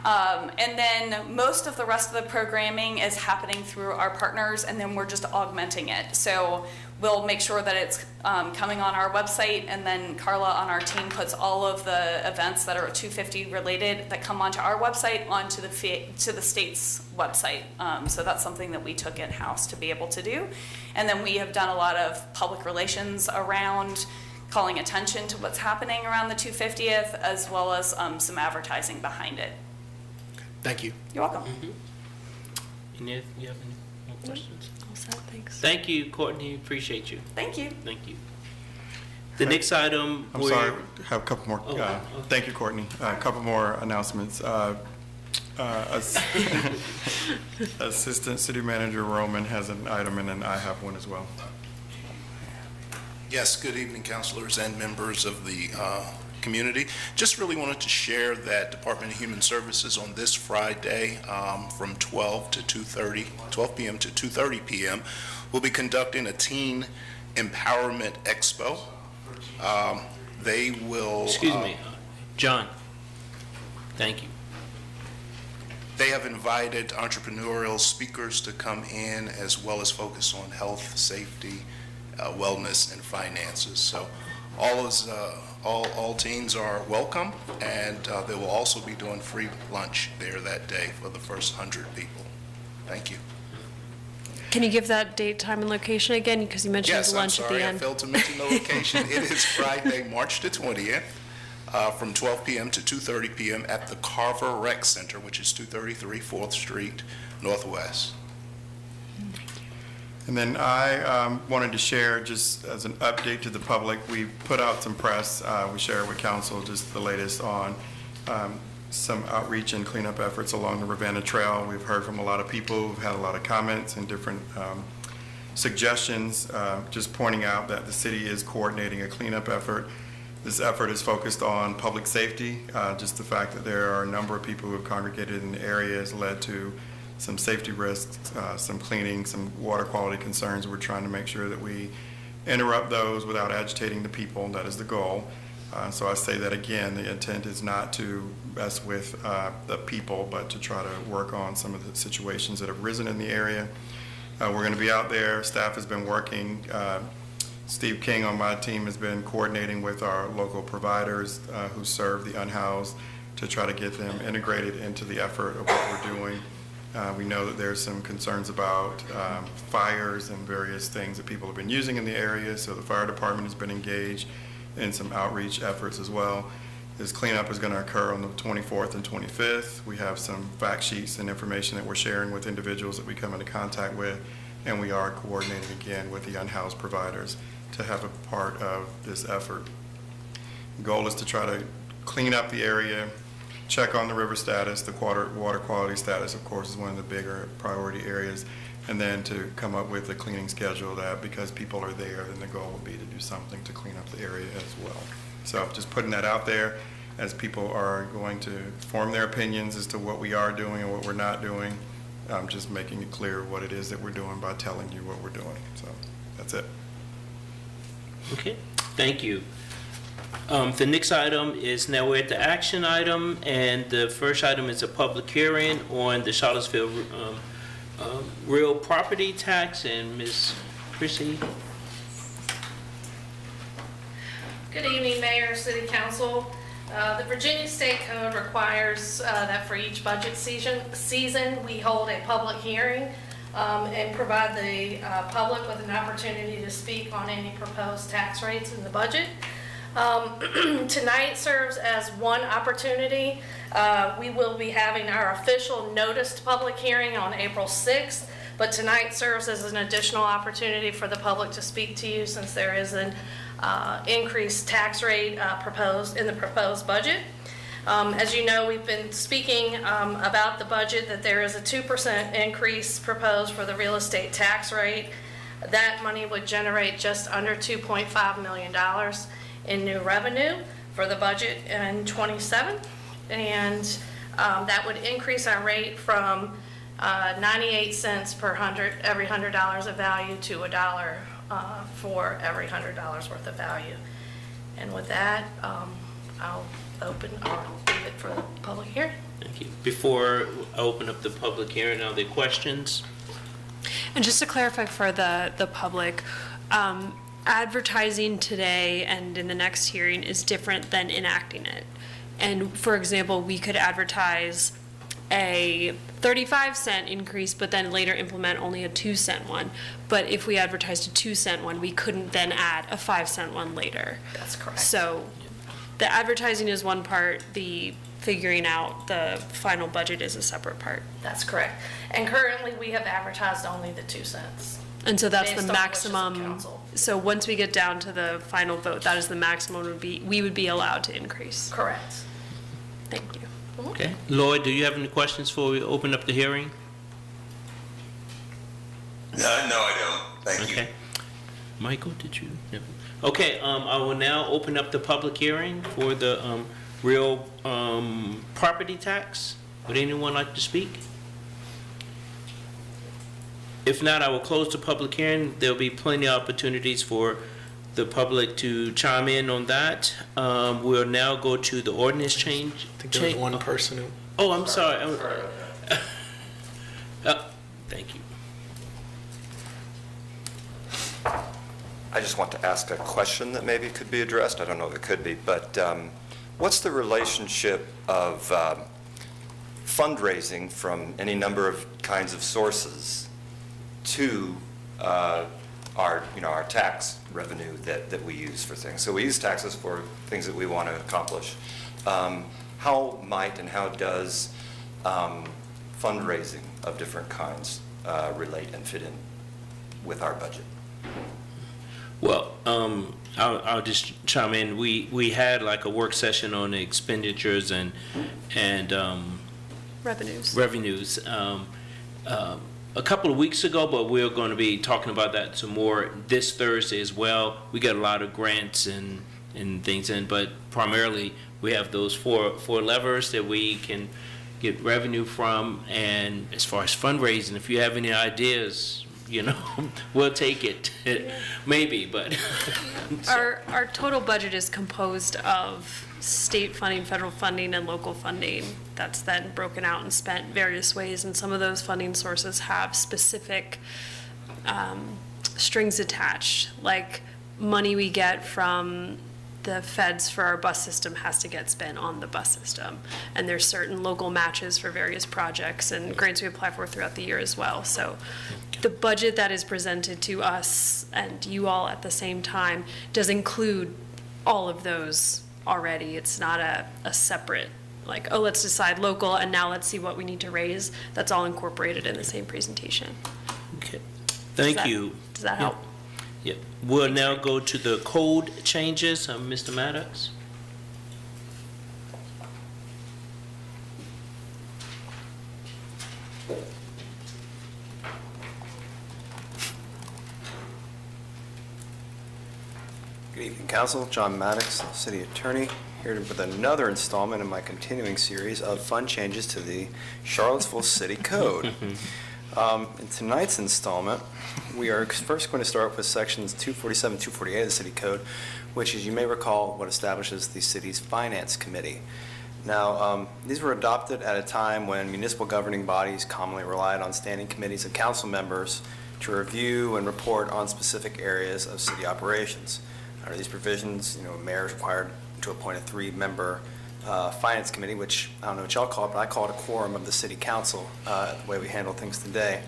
And then most of the rest of the programming is happening through our partners, and then we're just augmenting it. So we'll make sure that it's coming on our website, and then Carla on our team puts all of the events that are 250 related that come onto our website onto the state's website. So that's something that we took in-house to be able to do. And then we have done a lot of public relations around calling attention to what's happening around the 250th, as well as some advertising behind it. Thank you. You're welcome. And if you have any more questions? All set, thanks. Thank you, Courtney. Appreciate you. Thank you. Thank you. The next item. I'm sorry, I have a couple more. Okay. Thank you, Courtney. A couple more announcements. Assistant City Manager Roman has an item, and then I have one as well. Yes, good evening, councilors and members of the community. Just really wanted to share that Department of Human Services on this Friday from 12 p.m. to 2:30 p.m. will be conducting a Teen Empowerment Expo. They will... Excuse me, John. Thank you. They have invited entrepreneurial speakers to come in, as well as focus on health, safety, wellness, and finances. So all teens are welcome, and they will also be doing free lunch there that day for the first 100 people. Thank you. Can you give that date, time, and location again? Because you mentioned Yes, I'm lunch at the sorry, I end. failed to mention the location. It is Friday, March the 20th, from 12 p.m. to 2:30 p.m. at the Carver Rec Center, which is 233 4th Street Northwest. And then I wanted to share, just as an update to the public, we put out some press, we share with council just the latest on some outreach and cleanup efforts along the Ravenna Trail. We've heard from a lot of people who've had a lot of comments and different suggestions, just pointing out that the city is coordinating a cleanup effort. This effort is focused on public safety. Just the fact that there are a number of people who have congregated in the area has led to some safety risks, some cleaning, some water quality concerns. We're trying to make sure that we interrupt those without agitating the people. That is the goal. So I say that again, the intent is not to mess with the people, but to try to work on some of the situations that have risen in the area. We're going to be out there. Staff has been working. Steve King on my team has been coordinating with our local providers who serve the unhoused to try to get them integrated into the effort of what we're doing. We know that there's some concerns about fires and various things that people have been using in the area, so the fire department has been engaged in some outreach efforts as well. This cleanup is going to occur on the 24th and 25th. We have some fact sheets and information that we're sharing with individuals that we come into contact with, and we are coordinating again with the unhoused providers to have a part of this effort. The goal is to try to clean up the area, check on the river status, the water quality status, of course, is one of the bigger priority areas, and then to come up with a cleaning schedule that, because people are there, then the goal would be to do something to clean up the area as well. So just putting that out there as people are going to form their opinions as to what we are doing and what we're not doing, just making it clear what it is that we're doing by telling you what we're doing. So that's it. Okay, thank you. The next item is, now we're at the action item, and the first item is a public hearing on the Charlottesville real property tax, and Ms. Chrissy. Good evening, Mayor, City Council. The Virginia State Code requires that for each budget season, we hold a public hearing and provide the public with an opportunity to speak on any proposed tax rates in the budget. Tonight serves as one opportunity. We will be having our official noticed public hearing on April 6th, but tonight serves as an additional opportunity for the public to speak to you, since there is an increased tax rate proposed in the proposed budget. As you know, we've been speaking about the budget, that there is a 2% increase proposed for the real estate tax rate. That money would generate just under $2.5 million in new revenue for the budget in '27, and that would increase our rate from 98 cents per every $100 of value to $1 for every $100 worth of value. And with that, I'll open or leave it for the public hearing. Thank you. Before I open up the public hearing, are there questions? And just to clarify for the public, advertising today and in the next hearing is different than enacting it. And for example, we could advertise a 35-cent increase, but then later implement only a 2-cent one. But if we advertised a 2-cent one, we couldn't then add a 5-cent one later. That's correct. So the advertising is one part, the figuring out the final budget is a separate part. That's correct. And currently, we have advertised only the 2 cents. And so that's Based the on the wishes of maximum, council. so once we get down to the final vote, that is the maximum we would be allowed to increase. Correct. Thank you. Okay. Lloyd, do you have any questions before we open up the hearing? No, I don't. Thank you. Okay. Michael, did you? No. Okay, I will now open up the public hearing for the real property tax. Would anyone like to speak? If not, I will close the public hearing. There'll be plenty of opportunities for the public to chime in on that. We'll now go to the ordinance change. I think there was one person who... Oh, I'm sorry. Thank you. I just want to ask a question that maybe could be addressed. I don't know if it could be, but what's the relationship of fundraising from any number of kinds of sources to our tax revenue that we use for things? So we use taxes for things that we want to accomplish. How might and how does fundraising of different kinds relate and fit in with our budget? Well, I'll just chime in. We had like a work session on the expenditures and revenues a couple of weeks ago, but we're going to be talking about that some more this Thursday as well. We got a lot of grants and things in, but primarily we have those four levers that we can get revenue from. And as far as fundraising, if you have any ideas, we'll take it. Maybe, but Our total budget is composed of state funding, federal funding, and local funding that's then broken out and spent various ways. And some of those funding sources have specific strings attached, like money we get from the feds for our bus system has to get spent on the bus system. And there's certain local matches for various projects and grants we apply for throughout the year as well. So the budget that is presented to us and you all at the same time does include all of those already. It's not a separate, like, oh, let's decide local and now let's see what we need to raise. That's all incorporated in the same presentation. okay. Thank you. Does that help? Yep. We'll now go to the code changes. Mr. Maddox. Good evening, Council. John Maddox, City Attorney, here with another installment in my continuing series of fun changes to the Charlottesville City Code. In tonight's installment, we are first going to start with sections 247, 248 of the City Code, which, as you may recall, what establishes the city's Finance Committee. Now, these were adopted at a time when municipal governing bodies commonly relied on standing committees of council members to review and report on specific areas of city operations. Under these provisions, mayor is required to appoint a 3-member Finance Committee, which I don't know what y'all call it, but I call it a quorum of the City Council, the way we handle things today.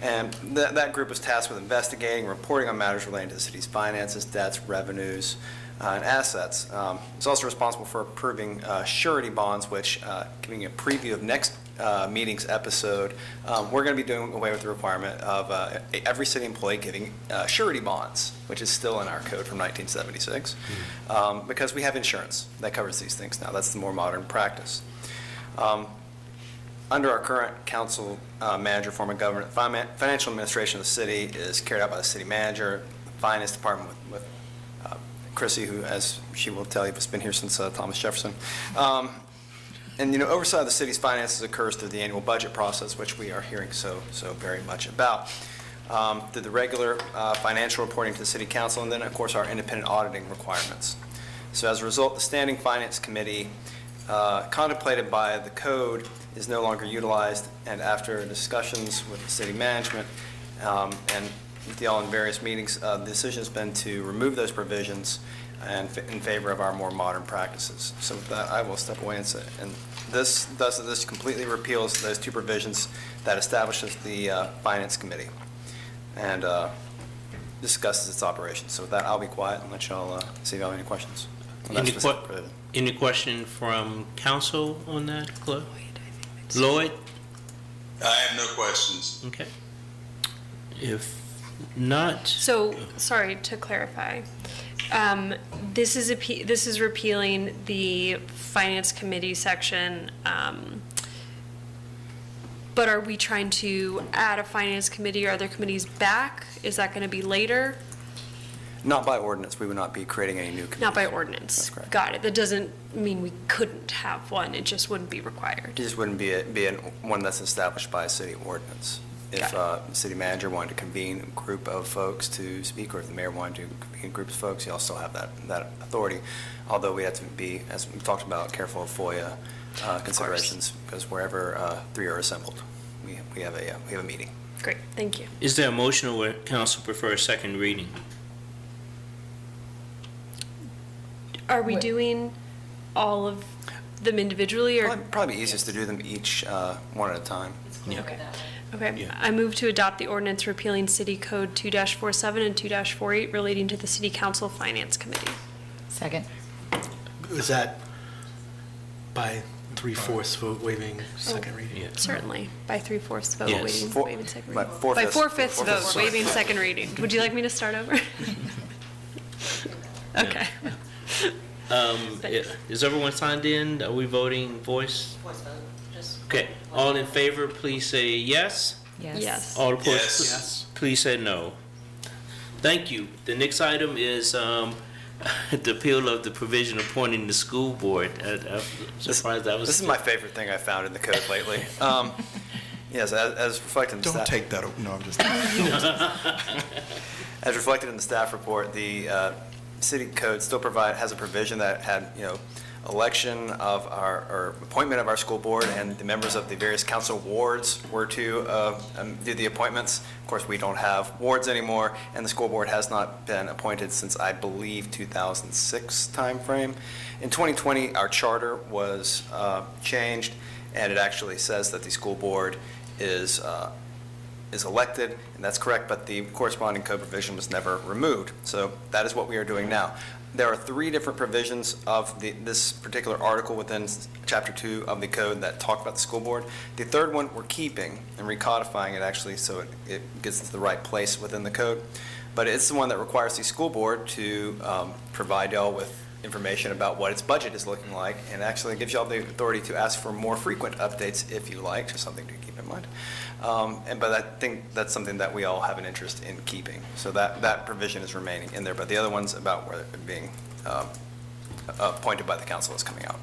And that group is tasked with investigating and reporting on matters relating to the city's finances, debts, revenues, and assets. It's also responsible for approving surety bonds, which, giving you a preview of next meeting's episode, we're going to be doing away with the requirement of every city employee giving surety bonds, which is still in our code from 1976, because we have insurance that covers these things now. That's the more modern practice. Under our current council manager form of government, financial administration of the city is carried out by the city manager, the finance department with Chrissy, who, as she will tell you, has been here since Thomas Jefferson. And oversight of the city's finances occurs through the annual budget process, which we are hearing so very much about, through the regular financial reporting to the city council, and then, of course, our independent auditing requirements. So as a result, the Standing Finance Committee, contemplated by the code, is no longer utilized, and after discussions with the city management and with y'all in various meetings, the decision has been to remove those provisions and in favor of our more modern practices. So with that, I will step away and say, and this completely repeals those 2 provisions that establishes the Finance Committee and discusses its operations. So with that, I'll be quiet and let y'all see if y'all have any questions. Any question from council on that, Claude? Lloyd? I have no questions. Okay. If not. So, sorry, to clarify, this is repealing the Finance Committee section, but are we trying to add a Finance Committee or other committees back? Is that going to be later? Not by ordinance. We would not be creating any new committees. Not by ordinance. That's correct. Got it. That doesn't mean we couldn't have one. It just wouldn't be required. It just wouldn't be one that's established by a city ordinance. If the city manager wanted to convene a group of folks to speak, or if the mayor wanted to convene a group of folks, you also have that authority. Although we have to be, as we've talked about, careful of FOIA considerations, because wherever 3 are assembled, we have a meeting. Great, thank you. Is there a motion or would council prefer a second reading? Are we doing all of them individually, or? Probably easiest to do them each one at a time. Okay. Okay, I move to adopt the ordinance repealing City Code 2-47 and 2-48 relating to the City Council Finance Committee. Second. Is that by 3/4 vote waiving second reading? Certainly, by 3/4 vote, Yes. waiving second By reading. 4/5 By 4/5 vote, sorry. waiving second reading. Would you like me to start over? Okay. Is everyone signed in? Are we voting voice? Okay, all in favor, please say yes. Yes. All opposed, Yes. please say no. Thank you. The next item is the appeal of the provision appointing the school board. I'm surprised that was. This is my favorite thing I found in the code lately. Yes, as reflected in the Don't staff. take that, no, I'm just. As reflected in the staff report, the city code still has a provision that had, election of or appointment of our school board, and the members of the various council wards were to do the appointments. Of course, we don't have wards anymore, and the school board has not been appointed since, I believe, 2006 timeframe. In 2020, our charter was changed, and it actually says that the school board is elected, and that's correct, but the corresponding code provision was never removed. So that is what we are doing now. There are 3 different provisions of this particular article within Chapter 2 of the code that talk about the school board. The third one we're keeping and recodifying it actually so it gets to the right place within the code. But it's the one that requires the school board to provide y'all with information about what its budget is looking like, and actually gives y'all the authority to ask for more frequent updates if you like, just something to keep in mind. But I think that's something that we all have an interest in keeping. So that provision is remaining in there, but the other ones about where it being appointed by the council is coming out.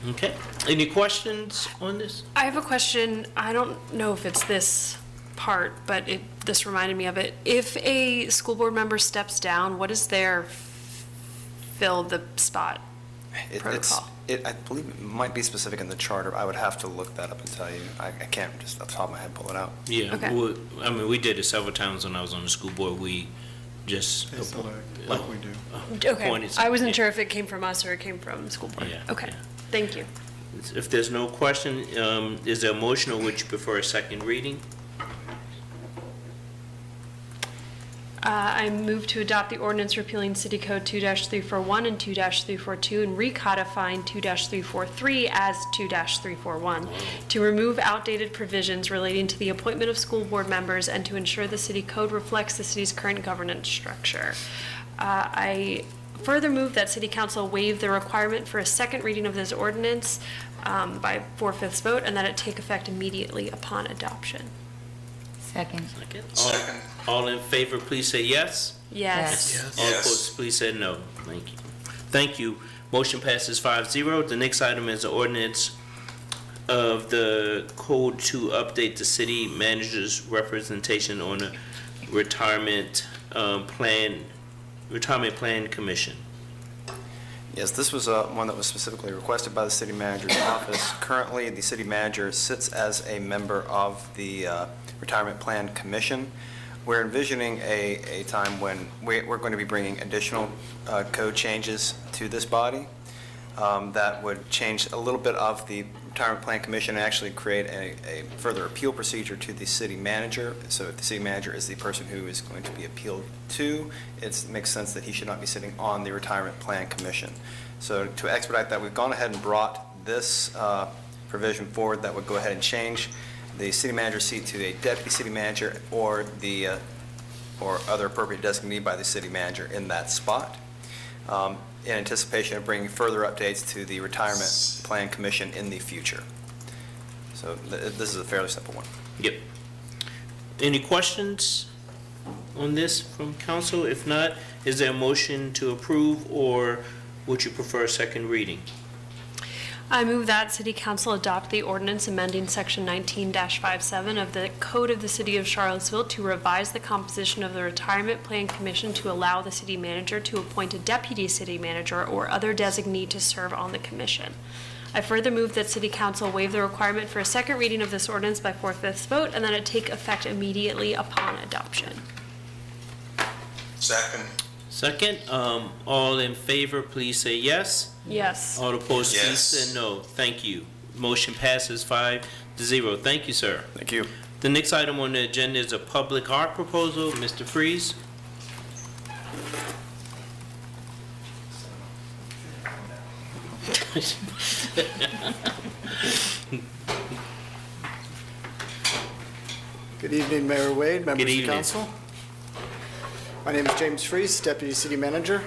Okay, any questions on this? I have a question. I don't know if it's this part, but this reminded me of it. If a school board member steps down, what is their fill the spot protocol? I believe it might be specific in the charter. I would have to look that up and tell you. I can't just off the top of my head pull it out. Yeah, Okay. we did it several times when I was on the school board. We just It's like we do. Okay, appointed I wasn't some- sure if it came from us or it came from the school board. Yeah, Okay, yeah. thank you. If there's no question, is there a motion or would you prefer a second reading? I move to adopt the ordinance repealing City Code 2-341 and 2-342 and recodifying 2-343 as 2-341 to remove outdated provisions relating to the appointment of school board members and to ensure the city code reflects the city's current governance structure. I further move that City Council waive the requirement for a second reading of this ordinance by 4/5 vote and that it take effect immediately upon adoption. Second. Second. All in favor, please say yes. Yes. All Yes. opposed, please say no. Thank you. Thank you. Motion passes 5-0. The next item is the ordinance of the code to update the city manager's representation on a retirement plan commission. Yes, this was one that was specifically requested by the city manager's office. Currently, the city manager sits as a member of the Retirement Plan Commission. We're envisioning a time when we're going to be bringing additional code changes to this body that would change a little bit of the Retirement Plan Commission and actually create a further appeal procedure to the city manager. So if the city manager is the person who is going to be appealed to, it makes sense that he should not be sitting on the Retirement Plan Commission. So to expedite that, we've gone ahead and brought this provision forward that would go ahead and change the city manager's seat to a deputy city manager or or other appropriate designee by the city manager in that spot, in anticipation of bringing further updates to the Retirement Plan Commission in the future. So this is a fairly simple one. Yep. Any questions on this from council? If not, is there a motion to approve or would you prefer a second reading? I move that City Council adopt the ordinance amending Section 19-57 of the Code of the City of Charlottesville to revise the composition of the Retirement Plan Commission to allow the city manager to appoint a deputy city manager or other designee to serve on the commission. I further move that City Council waive the requirement for a second reading of this ordinance by 4/5 vote and that it take effect immediately upon adoption. Second. Second, all in favor, please say yes. Yes. All opposed, please Yes. say no. Thank you. Motion passes 5-0. Thank you, sir. Thank you. The next item on the agenda is a public art proposal. Mr. Freeze? Good evening, Mayor Wade, members Good of evening. council. My name is James Freese, Deputy City Manager.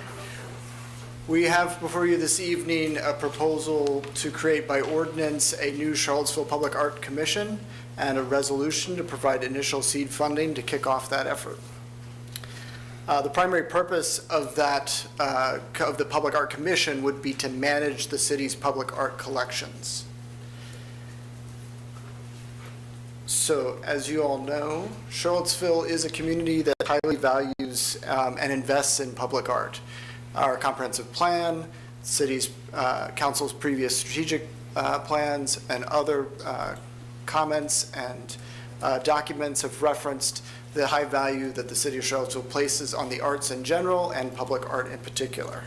We have before you this evening a proposal to create by ordinance a new Charlottesville Public Art Commission and a resolution to provide initial seed funding to kick off that effort. The primary purpose of that, of the Public Art Commission would be to manage the city's public art collections. So, as you all know, Charlottesville is a community that highly values and invests in public art. Our comprehensive plan, city's council's previous strategic plans, and other comments and documents have referenced the high value that the city of Charlottesville places on the arts in general and public art in particular.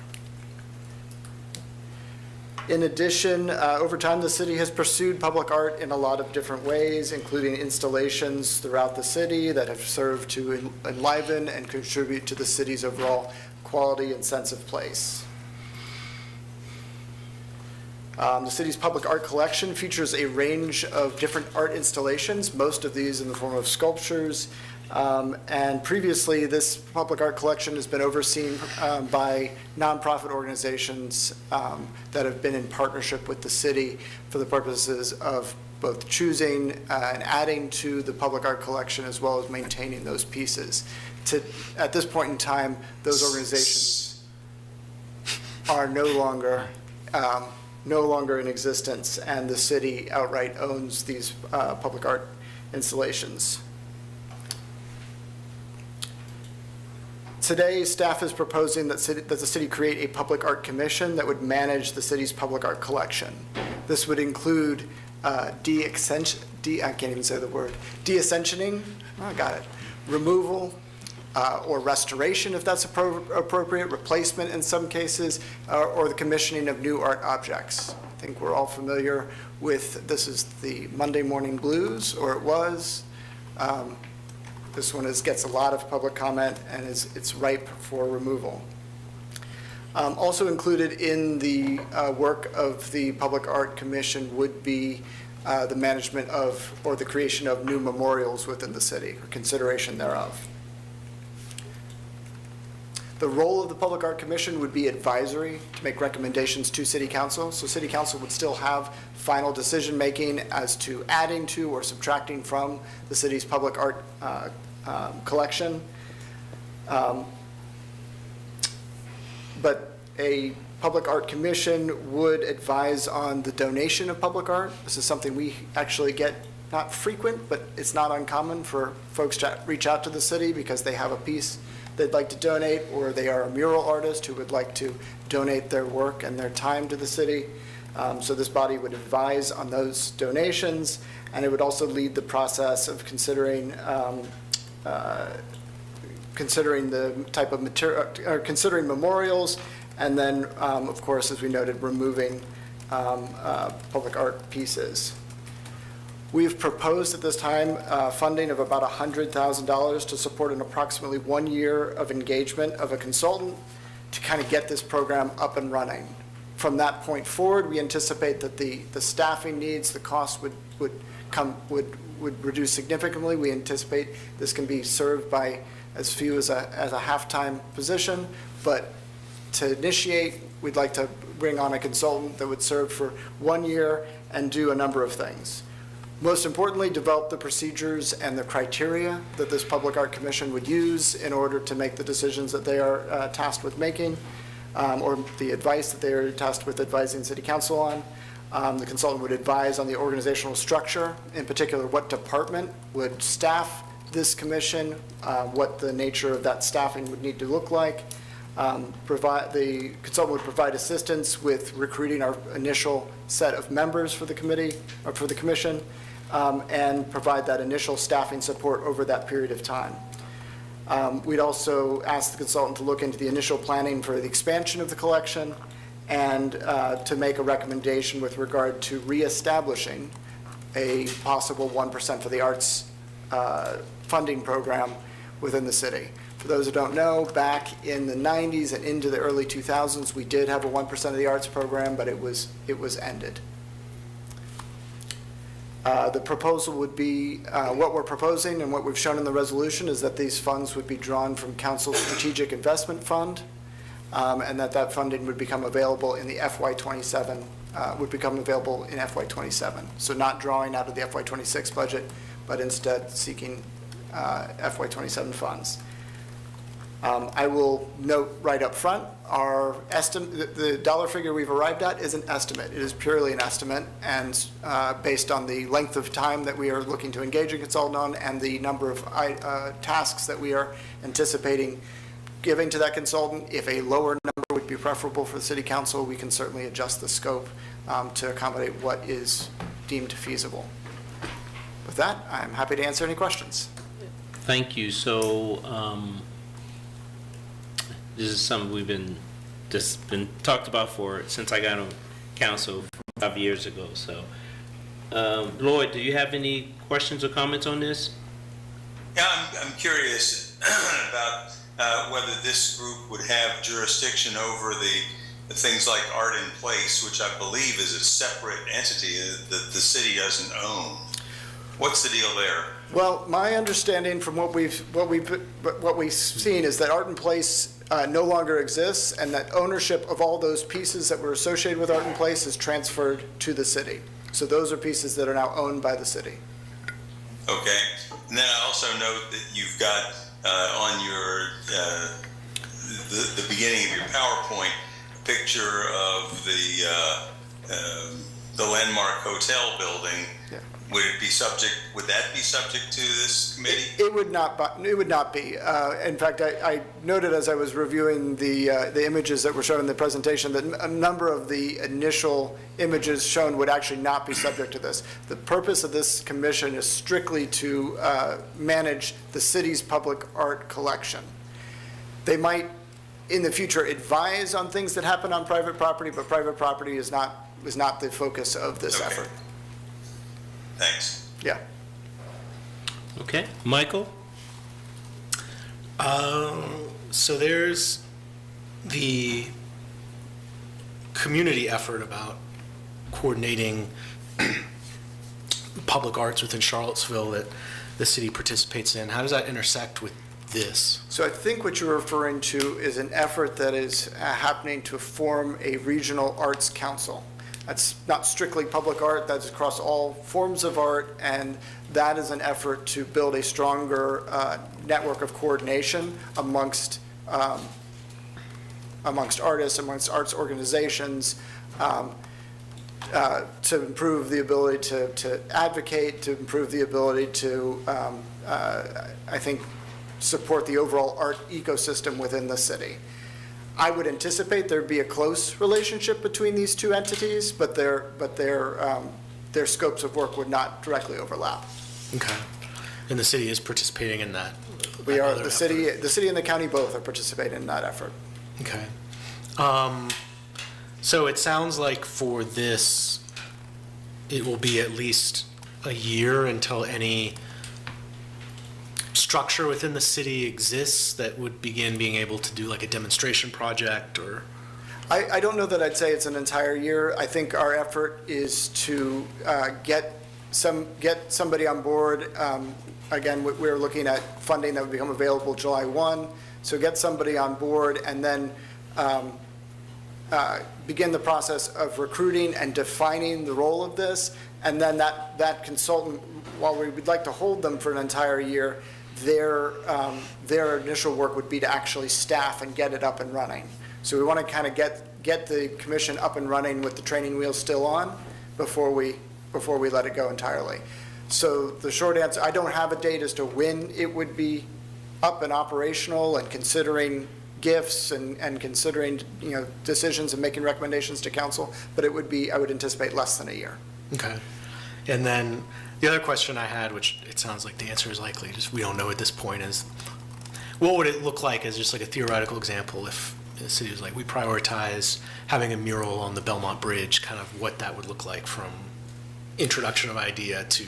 In addition, over time, the city has pursued public art in a lot of different ways, including installations throughout the city that have served to enliven and contribute to the city's overall quality and sense of place. The city's public art collection features a range of different art installations, most of these in the form of sculptures. And previously, this public art collection has been overseen by nonprofit organizations that have been in partnership with the city for the purposes of both choosing and adding to the public art collection as well as maintaining those pieces. At this point in time, those organizations are no longer in existence, and the city outright owns these public art installations. Today, staff is proposing that the city create a public art commission that would manage the city's public art collection. This would include deessentioning, removal, or restoration if that's appropriate, replacement in some cases, or the commissioning of new art objects. I think we're all familiar with, this is the Monday Morning Blues, or it was. This one gets a lot of public comment and it's ripe for removal. Also included in the work of the Public Art Commission would be the management of, or the creation of new memorials within the city, or consideration thereof. The role of the Public Art Commission would be advisory to make recommendations to City Council. So City Council would still have final decision-making as to adding to or subtracting from the city's public art collection. But a Public Art Commission would advise on the donation of public art. This is something we actually get not frequent, but it's not uncommon for folks to reach out to the city because they have a piece they'd like to donate, or they are a mural artist who would like to donate their work and their time to the city. So this body would advise on those donations, and it would also lead the process of considering the type of material, or considering memorials, and then, of course, as we noted, removing public art pieces. We've proposed at this time funding of about $100,000 to support an approximately 1 year of engagement of a consultant to kind of get this program up and running. From that point forward, we anticipate that the staffing needs, the cost would reduce significantly. We anticipate this can be served by as few as a half-time position, but to initiate, we'd like to bring on a consultant that would serve for 1 year and do a number of things. Most importantly, develop the procedures and the criteria that this Public Art Commission would use in order to make the decisions that they are tasked with making, or the advice that they are tasked with advising City Council on. The consultant would advise on the organizational structure, in particular what department would staff this commission, what the nature of that staffing would need to look like. The consultant would provide assistance with recruiting our initial set of members for the committee, or for the commission, and provide that initial staffing support over that period of time. We'd also asked the consultant to look into the initial planning for the expansion of the collection and to make a recommendation with regard to reestablishing a possible 1% for the arts funding program within the city. For those who don't know, back in the 90s and into the early 2000s, we did have a 1% of the arts program, but it was ended. The proposal would be, what we're proposing and what we've shown in the resolution is that these funds would be drawn from Council's Strategic Investment Fund, and that funding would become available in the FY27, would become available in FY27. So not drawing out of the FY26 budget, but instead seeking FY27 funds. I will note right up front, our estimate, the dollar figure we've arrived at is an estimate. It is purely an estimate, and based on the length of time that we are looking to engage a consultant on and the number of tasks that we are anticipating giving to that consultant. If a lower number would be preferable for the city council, we can certainly adjust the scope to accommodate what is deemed feasible. With that, I'm happy to answer any questions. Thank you. So this is something we've been talked about since I got on council 5 years ago. So Lloyd, do you have any questions or comments on this? Yeah, I'm curious about whether this group would have jurisdiction over the things like Art in Place, which I believe is a separate entity that the city doesn't own. What's the deal there? Well, my understanding from what we've seen is that Art in Place no longer exists, and that ownership of all those pieces that were associated with Art in Place is transferred to the city. So those are pieces that are now owned by the city. Okay. And then I also note that you've got on your the beginning of your PowerPoint a picture of the Landmark Hotel building. Yeah. Would that be subject to this committee? It would not be. In fact, I noted as I was reviewing the images that were shown in the presentation that a number of the initial images shown would actually not be subject to this. The purpose of this commission is strictly to manage the city's public art collection. They might, in the future, advise on things that happen on private property, but private property is not the focus of this effort. Thanks. Yeah. Okay, Michael? So there's the community effort about coordinating public arts within Charlottesville that the city participates in. How does that intersect with this? So I think what you're referring to is an effort that is happening to form a regional arts council. That's not strictly public art, that's across all forms of art, and that is an effort to build a stronger network of coordination amongst artists, amongst arts organizations, to improve the ability to advocate, to improve the ability to, I think, support the overall art ecosystem within the city. I would anticipate there'd be a close relationship between these two entities, but their scopes of work would not directly overlap. Okay. And the city is participating in that? We are, the city and the county both are participating in that effort. Okay. So it sounds like for this, it will be at least a year until any structure within the city exists that would begin being able to do like a demonstration project or? I don't know that I'd say it's an entire year. I think our effort is to get somebody on board. Again, we're looking at funding that would become available July 1. So get somebody on board and then begin the process of recruiting and defining the role of this. And then that consultant, while we would like to hold them for an entire year, their initial work would be to actually staff and get it up and running. So we want to kind of get the commission up and running with the training wheels still on before we let it go entirely. So the short answer, I don't have a date as to when it would be up and operational and considering gifts and considering, decisions and making recommendations to council, but it would be, I would anticipate less than a year. Okay. And then the other question I had, which it sounds like the answer is likely, just we don't know at this point, is what would it look like as just like a theoretical example if the city was like, we prioritize having a mural on the Belmont Bridge, kind of what that would look like from introduction of idea to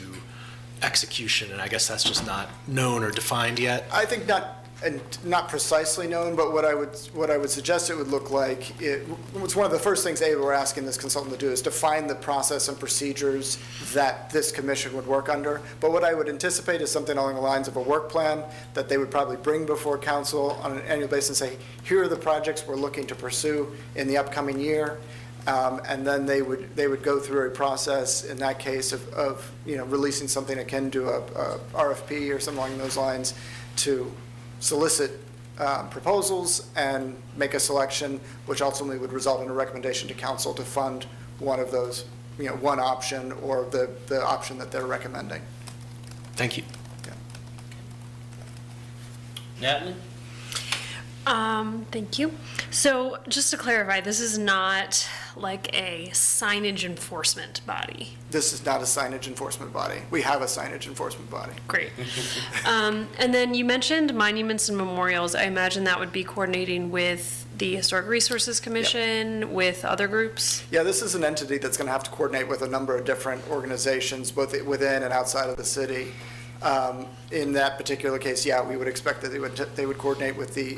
execution, and I guess that's just not known or defined yet? I think not precisely known, but what I would suggest it would look like, it's one of the first things we're asking this consultant to do is define the process and procedures that this commission would work under. But what I would anticipate is something along the lines of a work plan that they would probably bring before council on an annual basis and say, here are the projects we're looking to pursue in the upcoming year. And then they would go through a process in that case of releasing something akin to a RFP or something along those lines to solicit proposals and make a selection, which ultimately would result in a recommendation to council to fund one of those, one option or the option that they're recommending. Thank you. Natalie? Thank you. So just to clarify, this is not like a signage enforcement body. This is not a signage enforcement body. We have a signage enforcement body. Great. And then you mentioned monuments and memorials. I imagine that would be coordinating with the Historic Resources Commission, with other groups? Yeah, this is an entity that's going to have to coordinate with a number of different organizations, both within and outside of the city. In that particular case, yeah, we would expect that they would coordinate with the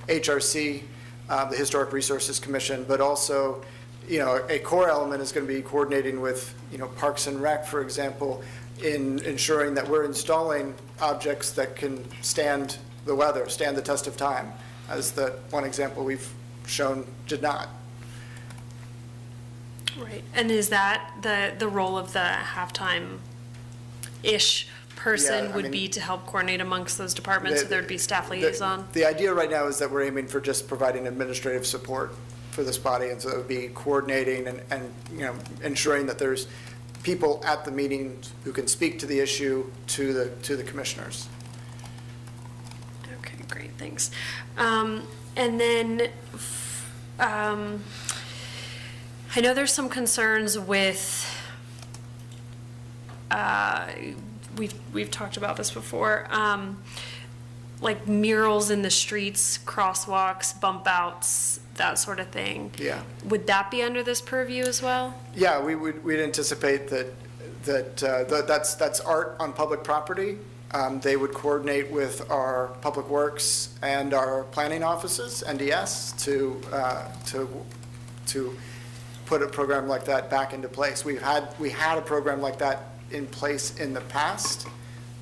HRC, the Historic Resources Commission, but also, a core element is going to be coordinating with, Parks and Rec, for example, in ensuring that we're installing objects that can stand the weather, stand the test of time, as the one example we've shown did not. Right. And is that the role of the halftime-ish person would be to help coordinate amongst those departments, so there'd be staff liaison? The idea right now is that we're aiming for just providing administrative support for this body, and so it would be coordinating and ensuring that there's people at the meetings who can speak to the issue to the commissioners. Okay, great, thanks. And then I know there's some concerns with we've talked about this before, like murals in the streets, crosswalks, bump outs, that sort of thing. Yeah. Would that be under this purview as well? Yeah, we'd anticipate that's art on public property. They would coordinate with our Public Works and our planning offices, NDS, to put a program like that back into place. We had a program like that in place in the past.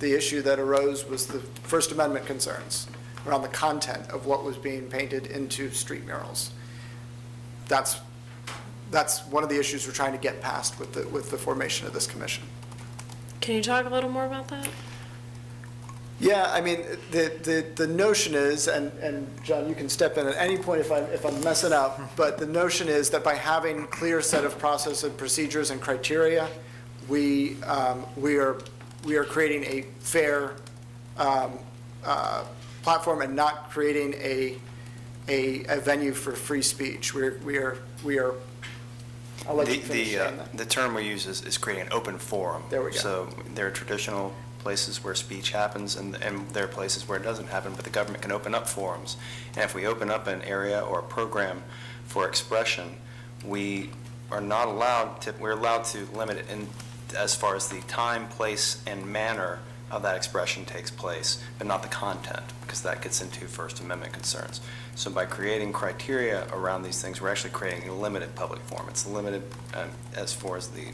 The issue that arose was the First Amendment concerns around the content of what was being painted into street murals. That's one of the issues we're trying to get past with the formation of this commission. Can you talk a little more about that? Yeah, I mean, the notion is, and John, you can step in at any point if I'm messing up, but the notion is that by having clear set of process and procedures and criteria, we are creating a fair platform and not creating a venue for free speech. We are. I'll let you finish saying that. The term we use is creating an open forum. There we go. So there are traditional places where speech happens, and there are places where it doesn't happen, but the government can open up forums. And if we open up an area or a program for expression, we're allowed to limit it in as far as the time, place, and manner of that expression takes place, but not the content, because that gets into First Amendment concerns. So by creating criteria around these things, we're actually creating a limited public forum. It's limited as far as the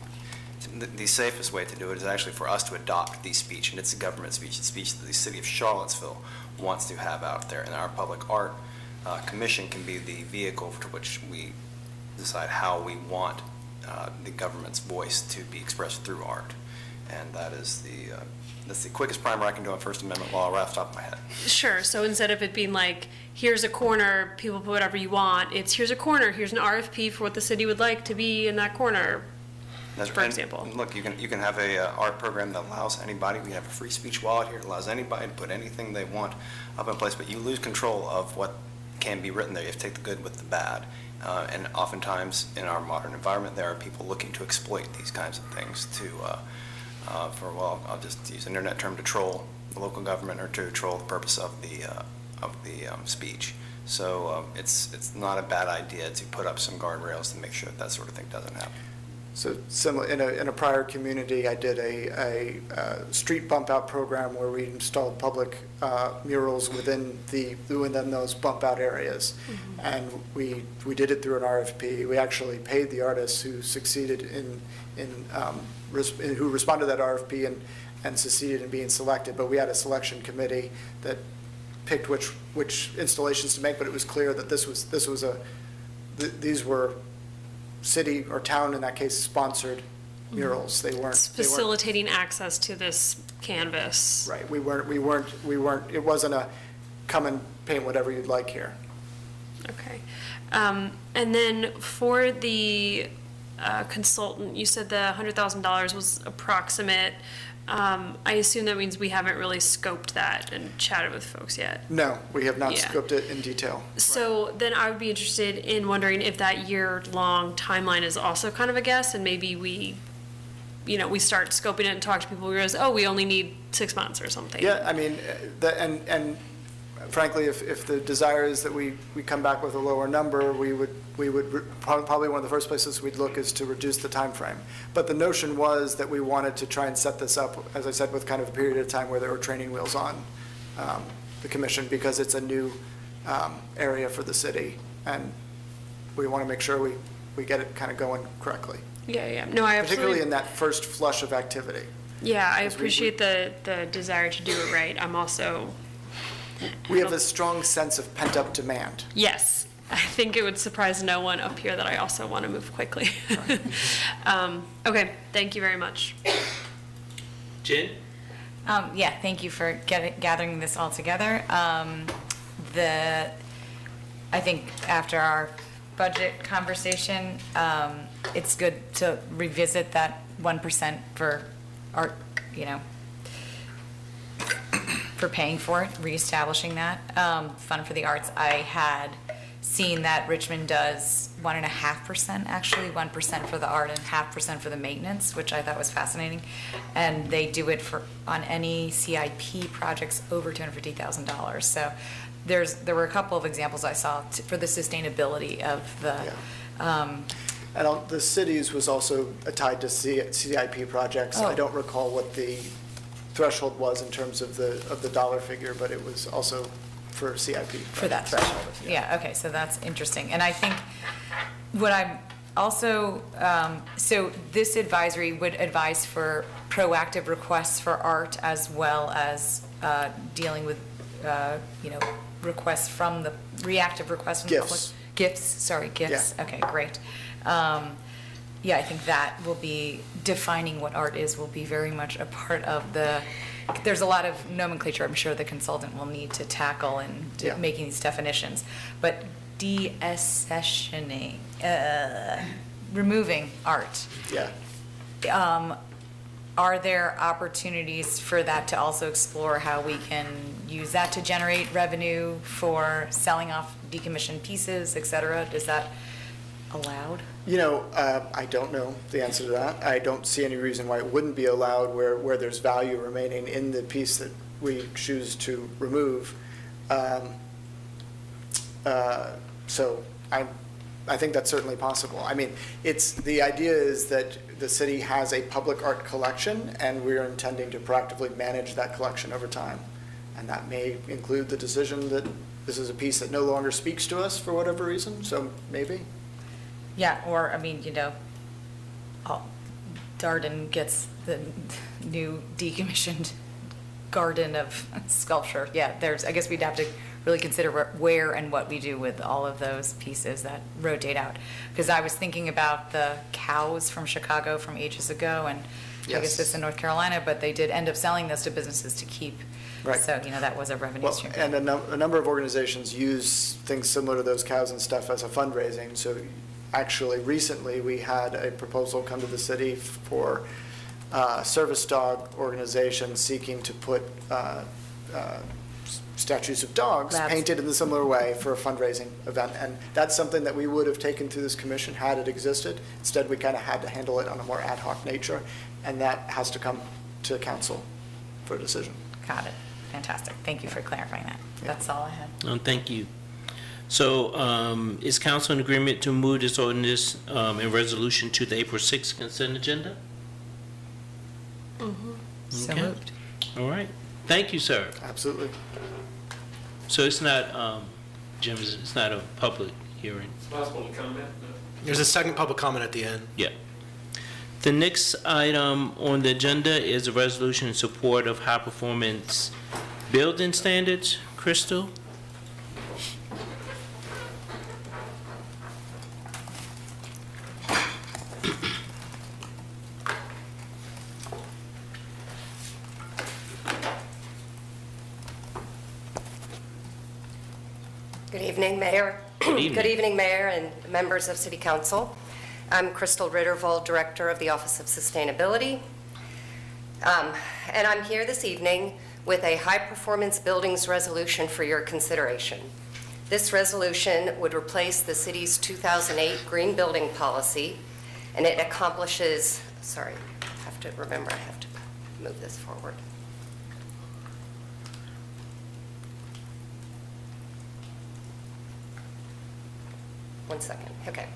safest way to do it is actually for us to adopt the speech, and it's a government speech. It's speech that the city of Charlottesville wants to have out there, and our Public Art Commission can be the vehicle to which we decide how we want the government's voice to be expressed through art. And that's the quickest primer I can do on First Amendment law right off the top of my head. Sure, so instead of it being like, here's a corner, people put whatever you want, it's here's a corner, here's an RFP for what the city would like to be in that corner, for example. And look, you can have a art program that allows anybody, we have a free speech wallet here, it allows anybody to put anything they want up in place, but you lose control of what can be written there. You have to take the good with the bad. And oftentimes in our modern environment, there are people looking to exploit these kinds of things I'll just use an internet term, to troll the local government or to troll the purpose of the speech. So it's not a bad idea to put up some guardrails to make sure that that sort of thing doesn't happen. So similar, in a prior community, I did a street bump out program where we installed public murals within those bump out areas. And we did it through an RFP. We actually paid the artists who succeeded who responded to that RFP and succeeded in being selected. But we had a selection committee that picked which installations to make, but it was clear that these were city or town, in that case, sponsored murals. They weren't. It's facilitating access to this canvas. Right. We weren't, it wasn't a come and paint whatever you'd like here. Okay. And then for the consultant, you said the $100,000 was approximate. I assume that means we haven't really scoped that and chatted with folks yet. No, we have not Yeah. scoped it in detail. So then I would be interested in wondering if that year-long timeline is also kind of a guess, and maybe we start scoping it and talk to people who realize, oh, we only need 6 months or something. Yeah, I mean, and frankly, if the desire is that we come back with a lower number, we would probably one of the first places we'd look is to reduce the time frame. But the notion was that we wanted to try and set this up, as I said, with kind of a period of time where there were training wheels on the commission, because it's a new area for the city, and we want to make sure we get it kind of going correctly. Yeah. No, I absolutely. Particularly in that first flush of activity. Yeah, I Because appreciate the desire to do it right. I'm also. We have a strong sense of pent-up demand. Yes, I think it would surprise no one up here that I also want to move quickly. Okay, thank you very much. Jen? Yeah, thank you for gathering this all together. I think after our budget conversation, it's good to revisit that 1% for art, for paying for it, reestablishing that. Fund for the Arts, I had seen that Richmond does 1.5%, actually, 1% for the art and 0.5% for the maintenance, which I thought was fascinating. And they do it on any CIP projects over $250,000. So there were a couple of examples I saw for the sustainability of the. And the cities was also tied to CIP projects. I don't recall what the threshold was in terms of the dollar figure, but it was also for CIP. For that threshold, yeah, okay, so that's interesting. And I think what I'm also, so this advisory would advise for proactive requests for art as well as dealing with, requests from the, reactive requests from the public. Gifts, gifts, okay, great. Yeah, I think that will be, defining what art is will be very much a part of there's a lot of nomenclature I'm sure the consultant will need to tackle in making these definitions. But de-accessioning, removing art. Yeah. Are there opportunities for that to also explore how we can use that to generate revenue for selling off decommissioned pieces, et cetera? Is that allowed? I don't know the answer to that. I don't see any reason why it wouldn't be allowed where there's value remaining in the piece that we choose to remove. So I think that's certainly possible. I mean, the idea is that the city has a public art collection, and we're intending to proactively manage that collection over time. And that may include the decision that this is a piece that no longer speaks to us for whatever reason, so maybe. Yeah, or, Darden gets the new decommissioned garden of sculpture. Yeah, I guess we'd have to really consider where and what we do with all of those pieces that rotate out. Because I was thinking about the cows from Chicago from ages ago, and I guess this in North Carolina, but they did end up selling those to businesses to keep. Right. So, that was a revenue stream. And a number of organizations use things similar to those cows and stuff as a fundraising. So actually, recently, we had a proposal come to the city for a service dog organization seeking to put statues of dogs painted in a similar way for a fundraising event. And that's something that we would have taken through this commission had it existed. Instead, we kind of had to handle it on a more ad hoc nature, and that has to come to council for a decision. Got it. Fantastic. Thank you for clarifying that. That's all I had. Thank you. So, is council in agreement to move this ordinance and resolution to the April 6th consent agenda? So Okay. moved. All right. Thank you, sir. Absolutely. So it's not, Jim, it's not a public hearing? Possible to comment? There's a second public comment at the end. Yeah. The next item on the agenda is a resolution in support of high-performance building standards. Crystal? Good evening, Mayor. evening. Good evening, Mayor and members of City Council. I'm Crystal Rittervold, Director of the Office of Sustainability. And I'm here this evening with a high-performance buildings resolution for your consideration. This resolution would replace the city's 2008 green building policy, and it accomplishes, sorry, I have to remember I have to move this forward. One second, okay.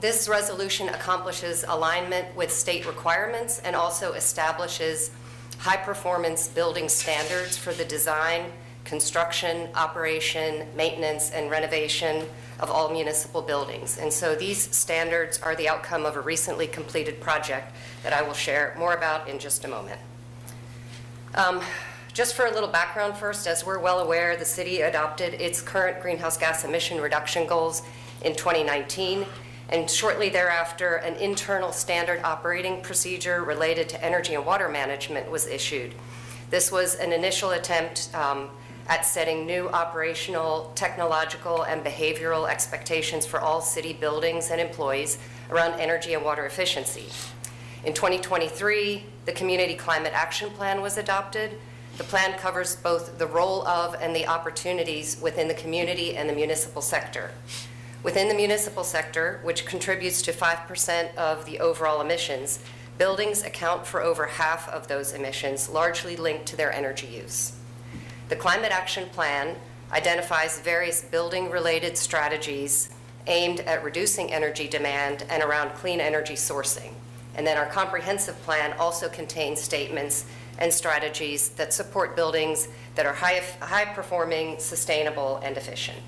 This resolution accomplishes alignment with state requirements and also establishes high-performance building standards for the design, construction, operation, maintenance, and renovation of all municipal buildings. And so these standards are the outcome of a recently completed project that I will share more about in just a moment. Just for a little background first, as we're well aware, the city adopted its current greenhouse gas emission reduction goals in 2019, and shortly thereafter, an internal standard operating procedure related to energy and water management was issued. This was an initial attempt at setting new operational, technological, and behavioral expectations for all city buildings and employees around energy and water efficiency. In 2023, the Community Climate Action Plan was adopted. The plan covers both the role of and the opportunities within the community and the municipal sector. Within the municipal sector, which contributes to 5% of the overall emissions, buildings account for over half of those emissions, largely linked to their energy use. The Climate Action Plan identifies various building-related strategies aimed at reducing energy demand and around clean energy sourcing. And then our comprehensive plan also contains statements and strategies that support buildings that are high-performing, sustainable, and efficient.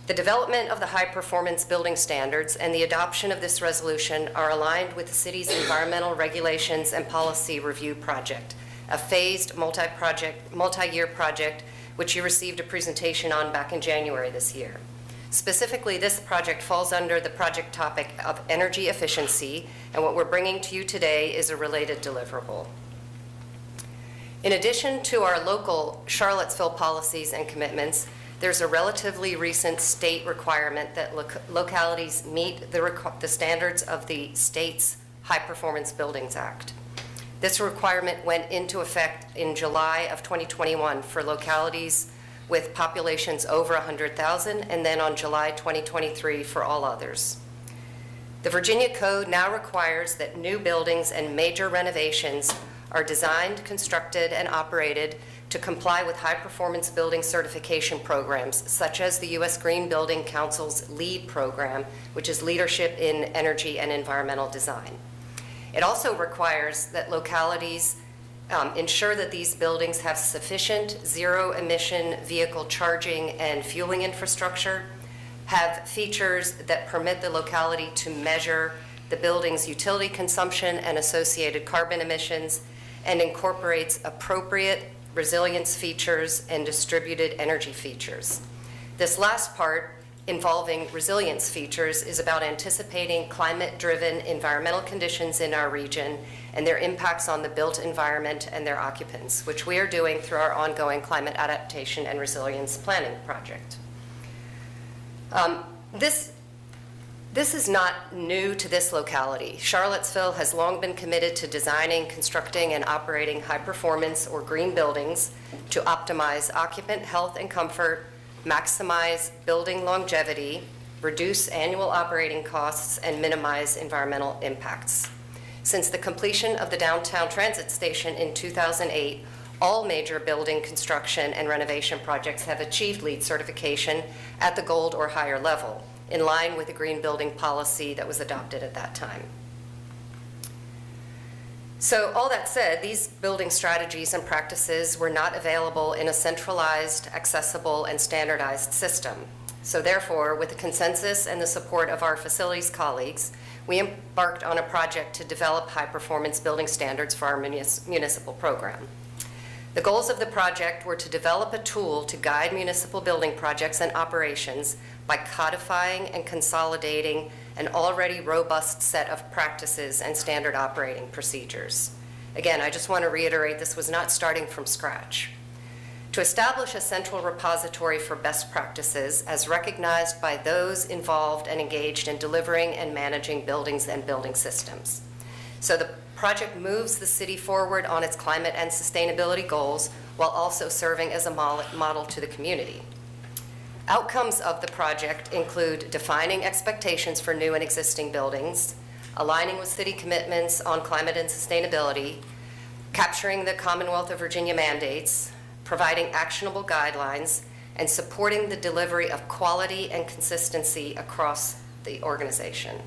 The development of the high-performance building standards and the adoption of this resolution are aligned with the city's environmental regulations and policy review project, a phased multi-year project which you received a presentation on back in January this year. Specifically, this project falls under the project topic of energy efficiency, and what we're bringing to you today is a related deliverable. In addition to our local Charlottesville policies and commitments, there's a relatively recent state requirement that localities meet the standards of the state's High Performance Buildings Act. This requirement went into effect in July of 2021 for localities with populations over 100,000, and then on July 2023 for all others. The Virginia Code now requires that new buildings and major renovations are designed, constructed, and operated to comply with high-performance building certification programs, such as the U.S. Green Building Council's LEED program, which is Leadership in Energy and Environmental Design. It also requires that localities ensure that these buildings have sufficient zero-emission vehicle charging and fueling infrastructure, have features that permit the locality to measure the building's utility consumption and associated carbon emissions, and incorporates appropriate resilience features and distributed energy features. This last part, involving resilience features, is about anticipating climate-driven environmental conditions in our region and their impacts on the built environment and their occupants, which we are doing through our ongoing climate adaptation and resilience planning project. This is not new to this locality. Charlottesville has long been committed to designing, constructing, and operating high-performance or green buildings to optimize occupant health and comfort, maximize building longevity, reduce annual operating costs, and minimize environmental impacts. Since the completion of the downtown transit station in 2008, all major building construction and renovation projects have achieved LEED certification at the gold or higher level, in line with the green building policy that was adopted at that time. So all that said, these building strategies and practices were not available in a centralized, accessible, and standardized system. So therefore, with the consensus and the support of our facilities colleagues, we embarked on a project to develop high-performance building standards for our municipal program. The goals of the project were to develop a tool to guide municipal building projects and operations by codifying and consolidating an already robust set of practices and standard operating procedures. Again, I just want to reiterate, this was not starting from scratch. To establish a central repository for best practices as recognized by those involved and engaged in delivering and managing buildings and building systems. So the project moves the city forward on its climate and sustainability goals while also serving as a model to the community. Outcomes of the project include defining expectations for new and existing buildings, aligning with city commitments on climate and sustainability, capturing the Commonwealth of Virginia mandates, providing actionable guidelines, and supporting the delivery of quality and consistency across the organization.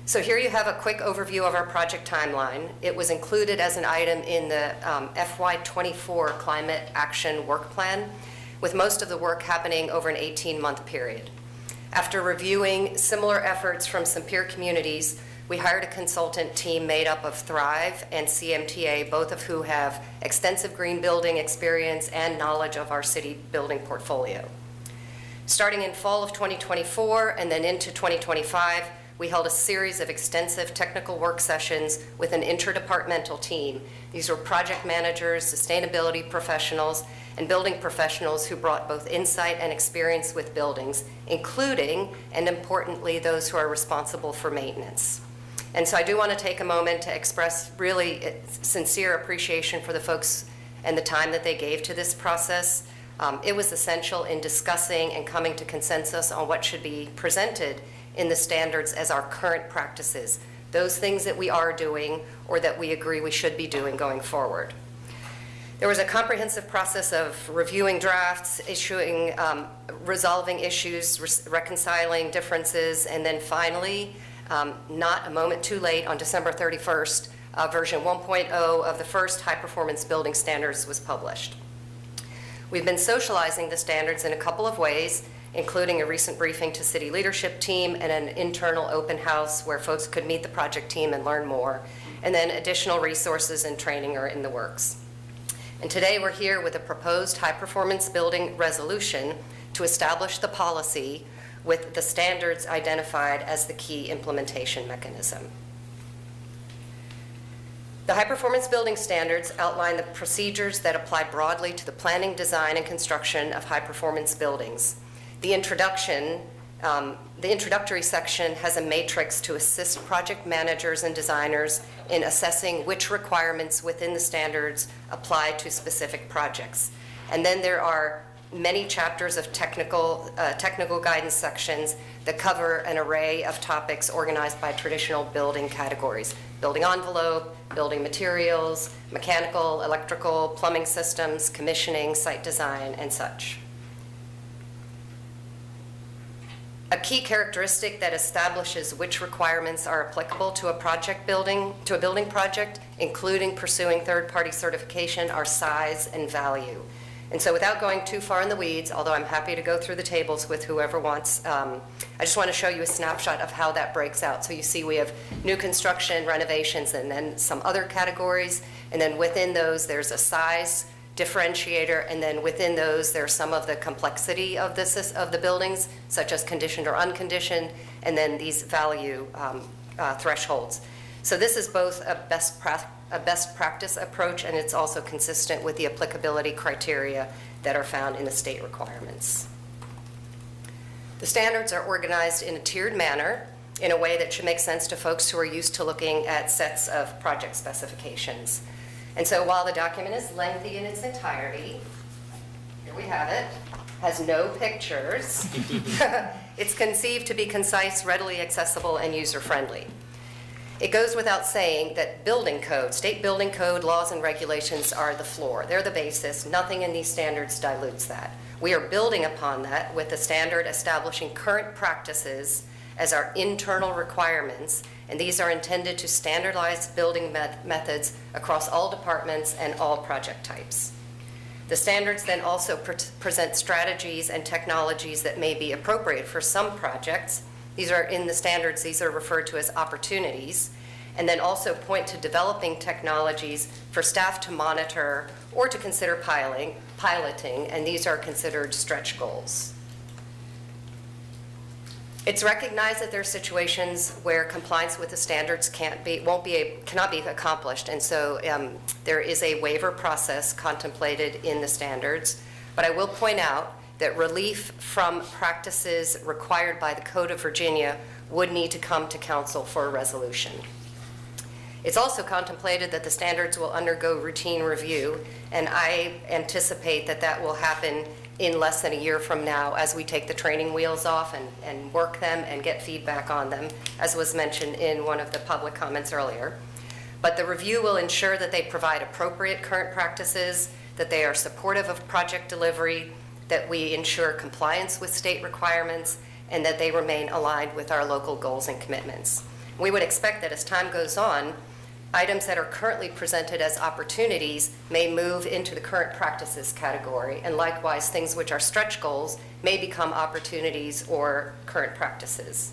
So here you have a quick overview of our project timeline. It was included as an item in the FY24 Climate Action Work Plan, with most of the work happening over an 18-month period. After reviewing similar efforts from some peer communities, we hired a consultant team made up of Thrive and CMTA, both of who have extensive green building experience and knowledge of our city building portfolio. Starting in fall of 2024 and then into 2025, we held a series of extensive technical work sessions with an interdepartmental team. These were project managers, sustainability professionals, and building professionals who brought both insight and experience with buildings, including, and importantly, those who are responsible for maintenance. And so I do want to take a moment to express really sincere appreciation for the folks and the time that they gave to this process. It was essential in discussing and coming to consensus on what should be presented in the standards as our current practices, those things that we are doing or that we agree we should be doing going forward. There was a comprehensive process of reviewing drafts, resolving issues, reconciling differences, and then finally, not a moment too late, on December 31st, version 1.0 of the first high-performance building standards was published. We've been socializing the standards in a couple of ways, including a recent briefing to city leadership team and an internal open house where folks could meet the project team and learn more, and then additional resources and training are in the works. And today we're here with a proposed high-performance building resolution to establish the policy with the standards identified as the key implementation mechanism. The high-performance building standards outline the procedures that apply broadly to the planning, design, and construction of high-performance buildings. The introductory section has a matrix to assist project managers and designers in assessing which requirements within the standards apply to specific projects. And then there are many chapters of technical guidance sections that cover an array of topics organized by traditional building categories: building envelope, building materials, mechanical, electrical, plumbing systems, commissioning, site design, and such. A key characteristic that establishes which requirements are applicable to a building project, including pursuing third-party certification, are size and value. And so without going too far in the weeds, although I'm happy to go through the tables with whoever wants, I just want to show you a snapshot of how that breaks out. So you see we have new construction, renovations, and then some other categories. And then within those, there's a size differentiator, and then within those there's some of the complexity of the buildings, such as conditioned or unconditioned, and then these value thresholds. So this is both a best practice approach, and it's also consistent with the applicability criteria that are found in the state requirements. The standards are organized in a tiered manner in a way that should make sense to folks who are used to looking at sets of project specifications. And so while the document is lengthy in its entirety, here we have it, has no pictures, it's conceived to be concise, readily accessible, and user-friendly. It goes without saying that building code, state building code laws and regulations are the floor. They're the basis. Nothing in these standards dilutes that. We are building upon that with the standard establishing current practices as our internal requirements, and these are intended to standardize building methods across all departments and all project types. The standards then also present strategies and technologies that may be appropriate for some projects. These are in the standards, these are referred to as opportunities, and then also point to developing technologies for staff to monitor or to consider piloting, and these are considered stretch goals. It's recognized that there are situations where compliance with the standards cannot be accomplished, and so there is a waiver process contemplated in the standards. But I will point out that relief from practices required by the Code of Virginia would need to come to council for a resolution. It's also contemplated that the standards will undergo routine review, and I anticipate that that will happen in less than a year from now as we take the training wheels off and work them and get feedback on them, as was mentioned in one of the public comments earlier. But the review will ensure that they provide appropriate current practices, that they are supportive of project delivery, that we ensure compliance with state requirements, and that they remain aligned with our local goals and commitments. We would expect that as time goes on, items that are currently presented as opportunities may move into the current practices category, and likewise, things which are stretch goals may become opportunities or current practices.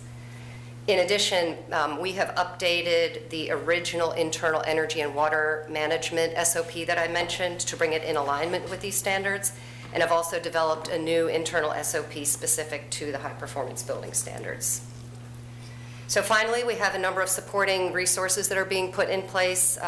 In addition, we have updated the original internal energy and water management SOP that I mentioned to bring it in alignment with these standards, and have also developed a new internal SOP specific to the high-performance building standards. So finally, we have a number of supporting resources that are being put in place.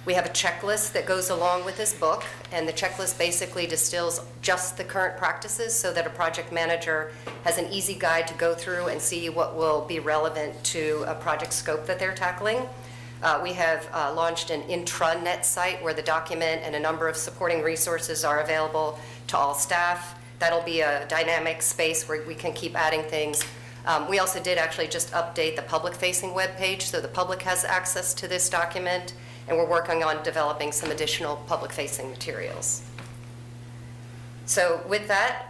We have a checklist that goes along with this book, and the checklist basically distills just the current practices so that a project manager has an easy guide to go through and see what will be relevant to a project scope that they're tackling. We have launched an intranet site where the document and a number of supporting resources are available to all staff. That'll be a dynamic space where we can keep adding things. We also did actually just update the public-facing webpage so the public has access to this document, and we're working on developing some additional public-facing materials. So with that,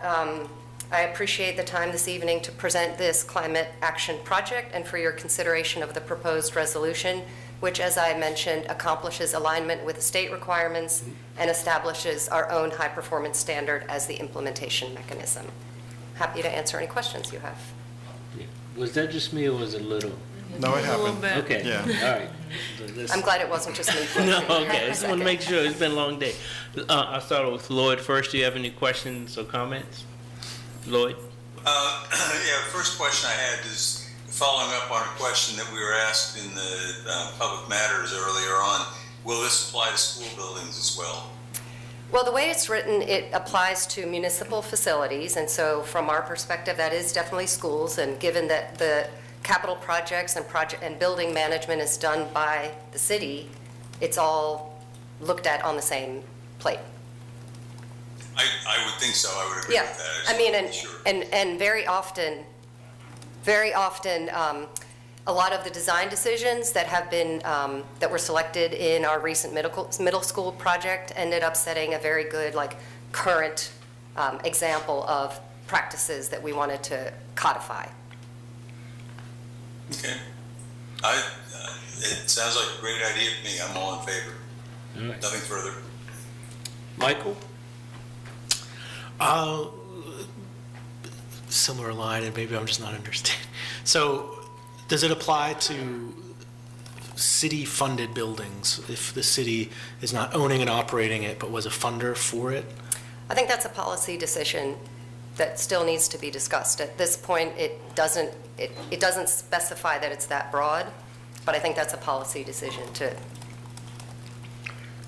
I appreciate the time this evening to present this climate action project and for your consideration of the proposed resolution, which, as I mentioned, accomplishes alignment with state requirements and establishes our own high-performance standard as the implementation mechanism. Happy to answer any questions you have. Was that just me or was it little? No, it happened. Okay, Yeah. all right. So this- I'm glad it wasn't just me. No, okay, I just want to make sure, it's been a long day. I'll start with Lloyd first. Do you have any questions or comments? Lloyd? Yeah, first question I had is following up on a question that we were asked in the public matters earlier on. Will this apply to school buildings as well? Well, the way it's written, it applies to municipal facilities, and so from our perspective, that is definitely schools, and given that the capital projects and building management is done by the city, it's all looked at on the same plate. I would think so. I would agree with that. Yeah, just I mean, wanted to be sure. and very often, a lot of the design decisions that have been, that were selected in our recent middle school project ended up setting a very good, current example of practices that we wanted to codify. Okay. It sounds like a great idea to me. I'm all in favor. All right. Nothing further. Michael? Similar line, and maybe I'm just not understanding. So, does it apply to city-funded buildings if the city is not owning and operating it, but was a funder for it? I think that's a policy decision that still needs to be discussed. At this point, it doesn't specify that it's that broad, but I think that's a policy decision to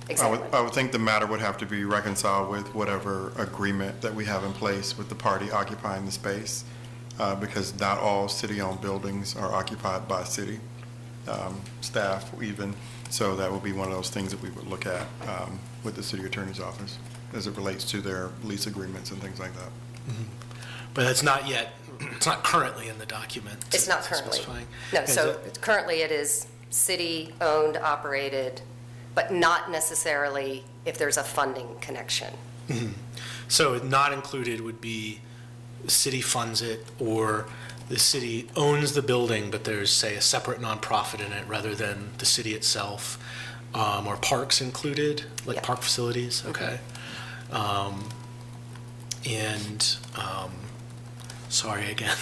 examine. I would think the matter would have to be reconciled with whatever agreement that we have in place with the party occupying the space, because not all city-owned buildings are occupied by city staff even. So that would be one of those things that we would look at with the city attorney's office as it relates to their lease agreements and things like that. Mm-hmm. But it's not currently in the document. It's not currently. specifying. No, Is so it- currently it is city-owned, operated, but not necessarily if there's a funding connection. So not included would be the city funds it, or the city owns the building, but there's, say, a separate nonprofit in it rather than the city itself, or parks included, like Yeah. park facilities, okay. Sorry again,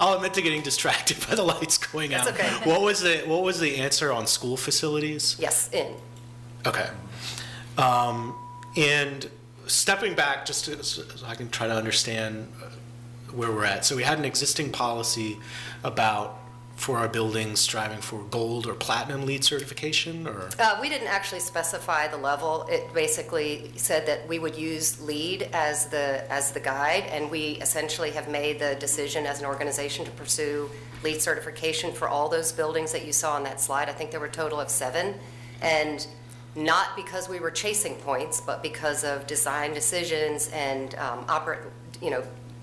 I'll admit to getting distracted by the lights going out. That's okay. What was the answer on school facilities? Yes, in. Okay. And stepping back, just so I can try to understand where we're at. So we had an existing policy for our buildings striving for gold or platinum LEED certification, or? We didn't actually specify the level. It basically said that we would use LEED as the guide, and we essentially have made the decision as an organization to pursue LEED certification for all those buildings that you saw on that slide. I think there were a total of 7. And not because we were chasing points, but because of design decisions and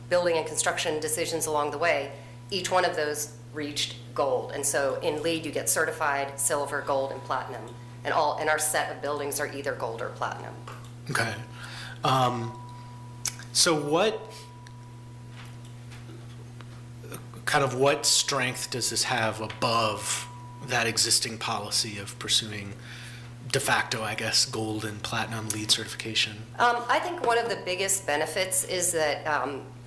building and construction decisions along the way, each one of those reached gold. And so in LEED, you get certified silver, gold, and platinum. And our set of buildings are either gold or platinum. Okay. So what strength does this have above that existing policy of pursuing de facto, I guess, gold and platinum LEED certification? I think one of the biggest benefits is that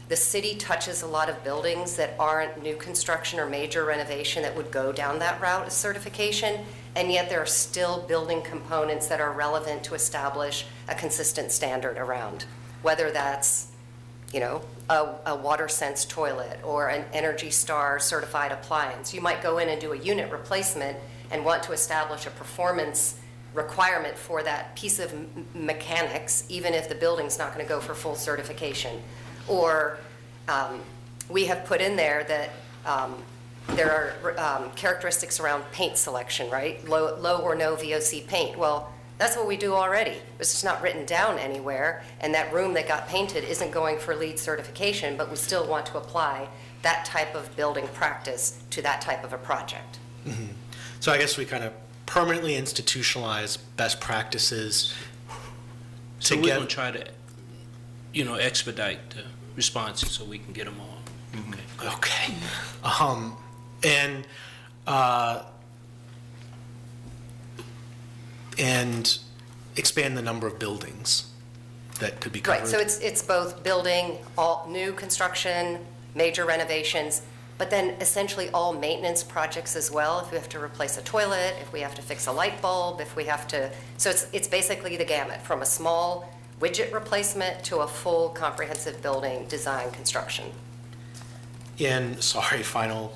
the city touches a lot of buildings that aren't new construction or major renovation that would go down that route of certification, and yet there are still building components that are relevant to establish a consistent standard around, whether that's, a WaterSense toilet or an Energy Star certified appliance. You might go in and do a unit replacement and want to establish a performance requirement for that piece of mechanics, even if the building's not going to go for full certification. Or we have put in there that there are characteristics around paint selection, right? Low or no VOC paint. Well, that's what we do already. It's just not written down anywhere, and that room that got painted isn't going for LEED certification, but we still want to apply that type of building practice to that type of a project. Mm-hmm. So I guess we kind of permanently institutionalize best practices So we're going to try to, expedite the responses so we can get them all. Okay. And expand the number of buildings that could be covered. Right, so it's both building, all new construction, major renovations, but then essentially all maintenance projects as well. If we have to replace a toilet, if we have to fix a light bulb, if we have to, so it's basically the gamut, from a small widget replacement to a full comprehensive building design construction. And, sorry, final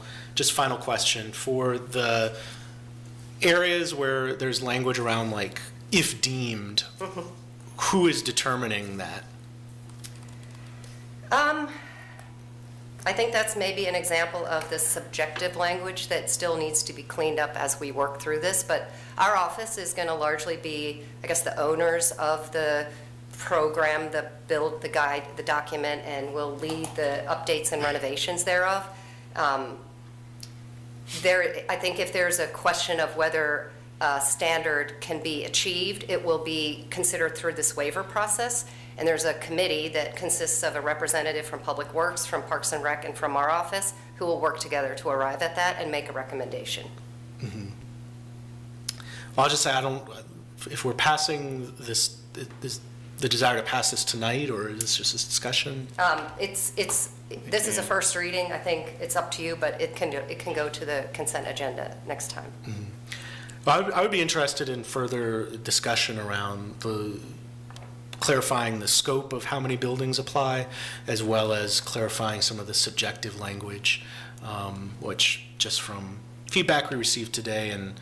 question. For the areas where there's language around, like, if deemed, who is determining that? I think that's maybe an example of the subjective language that still needs to be cleaned up as we work through this. But our office is going to largely be, I guess, the owners of the program, the guide, the document, and will lead the updates and renovations thereof. I think if there's a question of whether a standard can be achieved, it will be considered through this waiver process. And there's a committee that consists of a representative from Public Works, from Parks and Rec, and from our office, who will work together to arrive at that and make a recommendation. Mm-hmm. Well, I'll just say, if we're passing this, the desire to pass this tonight, or is this just a discussion? This is a first reading. I think it's up to you, but it can go to the consent agenda next time. Mm-hmm. Well, I would be interested in further discussion around clarifying the scope of how many buildings apply, as well as clarifying some of the subjective language, which just from feedback we received today and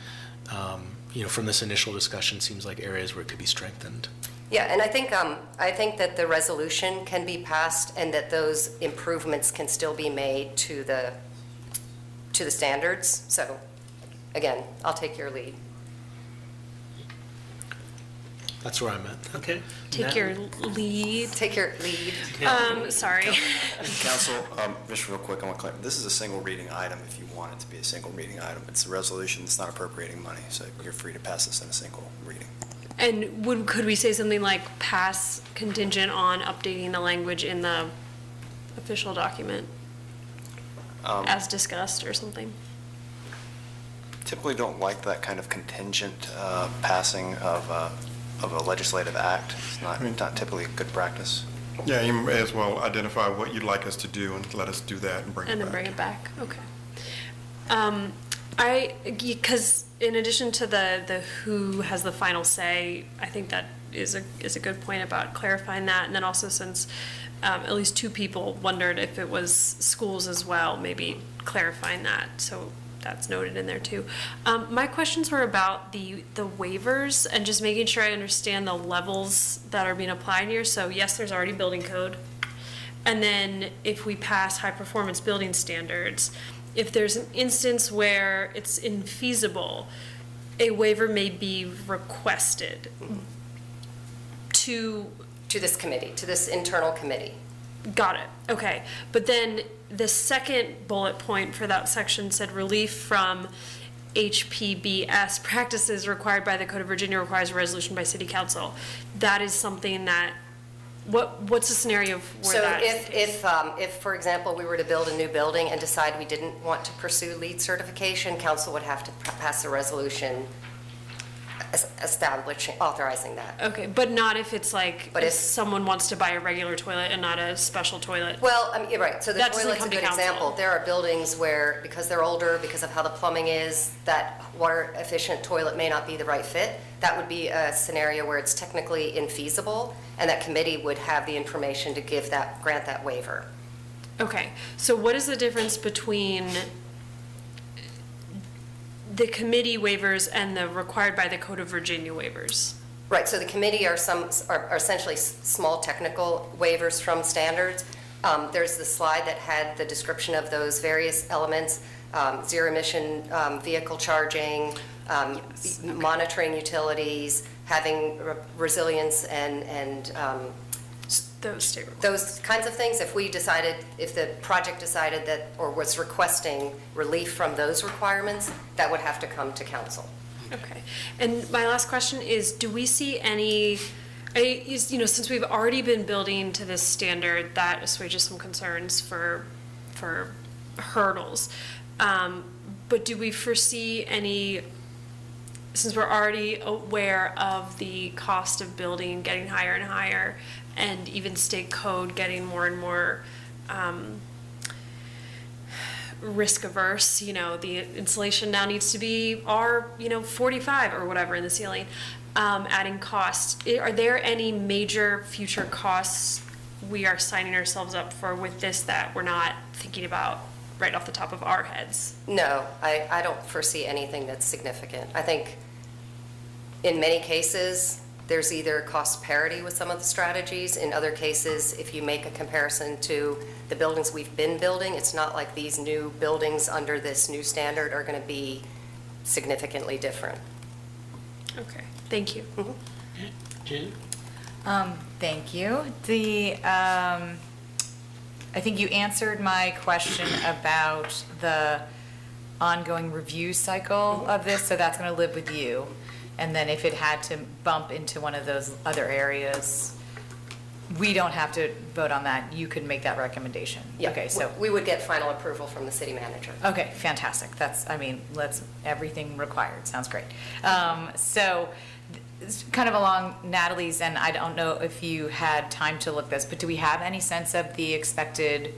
from this initial discussion seems like areas where it could be strengthened. Yeah, and I think that the resolution can be passed and that those improvements can still be made to the standards. So, again, I'll take your lead. That's where I'm at. Okay. Take your lead. Take your lead. Sorry. Council, just real quick, I want to clarify, this is a single reading item if you want it to be a single reading item. It's a resolution, it's not appropriating money, so you're free to pass this in a single reading. And could we say something like pass contingent on updating the language in the official document as discussed or something? Typically don't like that kind of contingent passing of a legislative act. It's not typically good practice. Yeah, you may as well identify what you'd like us to do and let us do that and bring it back. And then bring it back, okay. Because in addition to the who has the final say, I think that is a good point about clarifying that. And then also since at least two people wondered if it was schools as well, maybe clarifying that. So that's noted in there too. My questions were about the waivers and just making sure I understand the levels that are being applied here. So yes, there's already building code. And then if we pass high performance building standards, if there's an instance where it's infeasible, a waiver may be requested to this committee, to this internal committee. Got it. Okay. But then the second bullet point for that section said relief from HPBS practices required by the Code of Virginia requires a resolution by City Council. That is something that, what's the scenario where So that? if, for example, we were to build a new building and decide we didn't want to pursue LEED certification, council would have to pass a resolution authorizing that. Okay, but not if it's like, But if if- someone wants to buy a regular toilet and not a special toilet. Well, I mean, you're right, so the That doesn't toilet's a come to good council. example. There are buildings where, because they're older, because of how the plumbing is, that water efficient toilet may not be the right fit. That would be a scenario where it's technically infeasible, and that committee would have the information to grant that waiver. Okay, so what is the difference between the committee waivers and the required by the Code of Virginia waivers? Right, so the committee are essentially small technical waivers from standards. There's the slide that had the description of those various elements, zero emission vehicle charging, monitoring utilities, having resilience and those kinds of things. If the project decided that, or was requesting relief from those requirements, that would have to come to council. Okay, and my last question is, do we see any, since we've already been building to this standard, that assuages some concerns for hurdles, but do we foresee any, since we're already aware of the cost of building getting higher and higher, and even state code getting more and more risk averse, the insulation now needs to be R45 or whatever in the ceiling, adding costs. Are there any major future costs we are signing ourselves up for with this that we're not thinking about right off the top of our heads? No, I don't foresee anything that's significant. I think in many cases, there's either cost parity with some of the strategies. In other cases, if you make a comparison to the buildings we've been building, it's not like these new buildings under this new standard are going to be significantly different. Okay, thank you. Jen? Thank you. I think you answered my question about the ongoing review cycle of this, so that's going to live with you. And then if it had to bump into one of those other areas, we don't have to vote on that. You could make that recommendation. Yeah, Okay, so. we would get final approval from the city manager. Okay, fantastic. Everything required. Sounds great. So it's kind of along Natalie's, and I don't know if you had time to look this, but do we have any sense of the expected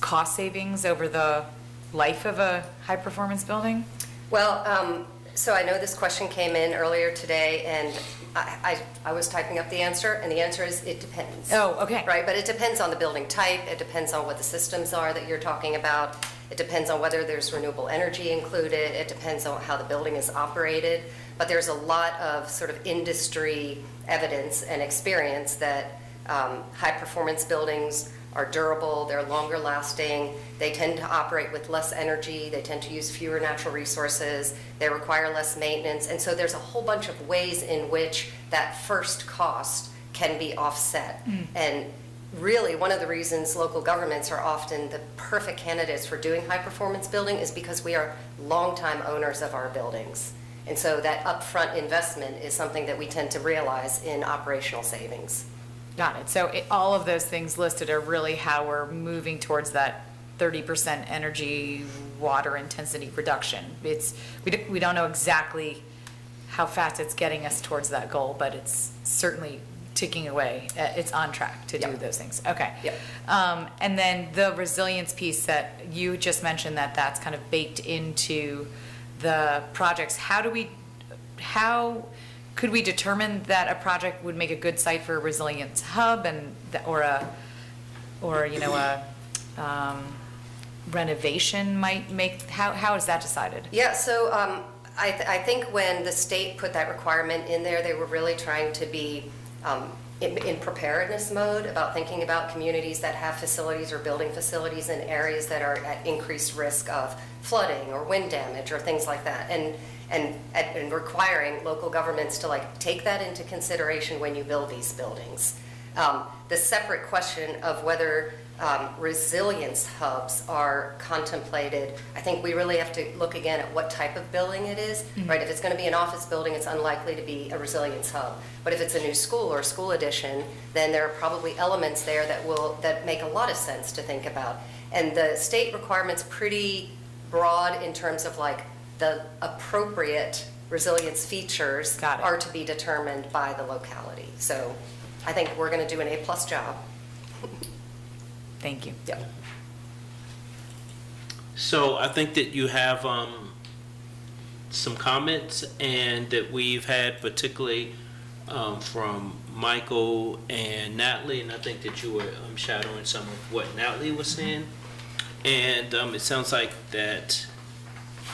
cost savings over the life of a high-performance building? Well, so I know this question came in earlier today, and I was typing up the answer, and the answer is it depends. Oh, okay. Right, but it depends on the building type, it depends on what the systems are that you're talking about, it depends on whether there's renewable energy included, it depends on how the building is operated, but there's a lot of sort of industry evidence and experience that high-performance buildings are durable, they're longer lasting, they tend to operate with less energy, they tend to use fewer natural resources, they require less maintenance, and so there's a whole bunch of ways in which that first cost can be offset. And really, one of the reasons local governments are often the perfect candidates for doing high-performance building is because we are longtime owners of our buildings. And so that upfront investment is something that we tend to realize in operational savings. Got it. So all of those things listed are really how we're moving towards that 30% energy water intensity reduction. We don't know exactly how fast it's getting us towards that goal, but it's certainly ticking away. It's on track to do those things. Okay. Yep. And then the resilience piece that you just mentioned, that's kind of baked into the projects. How could we determine that a project would make a good site for a resilience hub or renovation might make, how is that decided? Yeah, so I think when the state put that requirement in there, they were really trying to be in preparedness mode about thinking about communities that have facilities or building facilities in areas that are at increased risk of flooding or wind damage or things like that, and requiring local governments to take that into consideration when you build these buildings. The separate question of whether resilience hubs are contemplated, I think we really have to look again at what type of building it is, right? If it's going to be an office building, it's unlikely to be a resilience hub. But if it's a new school or a school addition, then there are probably elements there that make a lot of sense to think about. And the state requirement's pretty broad in terms of the appropriate resilience features are to be determined by the locality. So I think we're going to do an A+ job. Thank you. Yep. So I think that you have some comments, and that we've had particularly from Michael and Natalie, and I think that you were shadowing some of what Natalie was saying. And it sounds like that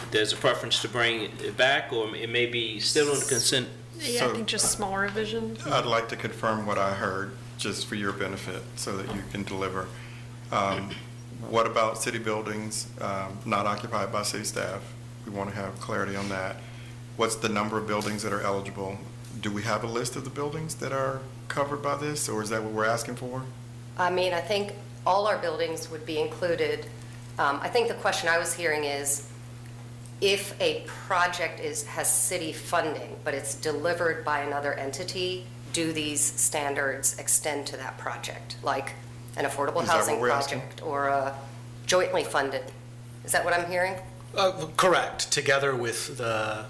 there's a preference to bring it back, or it may be still on the consent. Yeah, I think just small revisions. I'd like to confirm what I heard, just for your benefit, so that you can deliver. What about city buildings not occupied by city staff? We want to have clarity on that. What's the number of buildings that are eligible? Do we have a list of the buildings that are covered by this, or is that what we're asking for? I mean, I think all our buildings would be included. I think the question I was hearing is, if a project has city funding, but it's delivered by another entity, do these standards extend to that project? Like an affordable housing project or a jointly funded? Is that what I'm hearing? Correct, together with the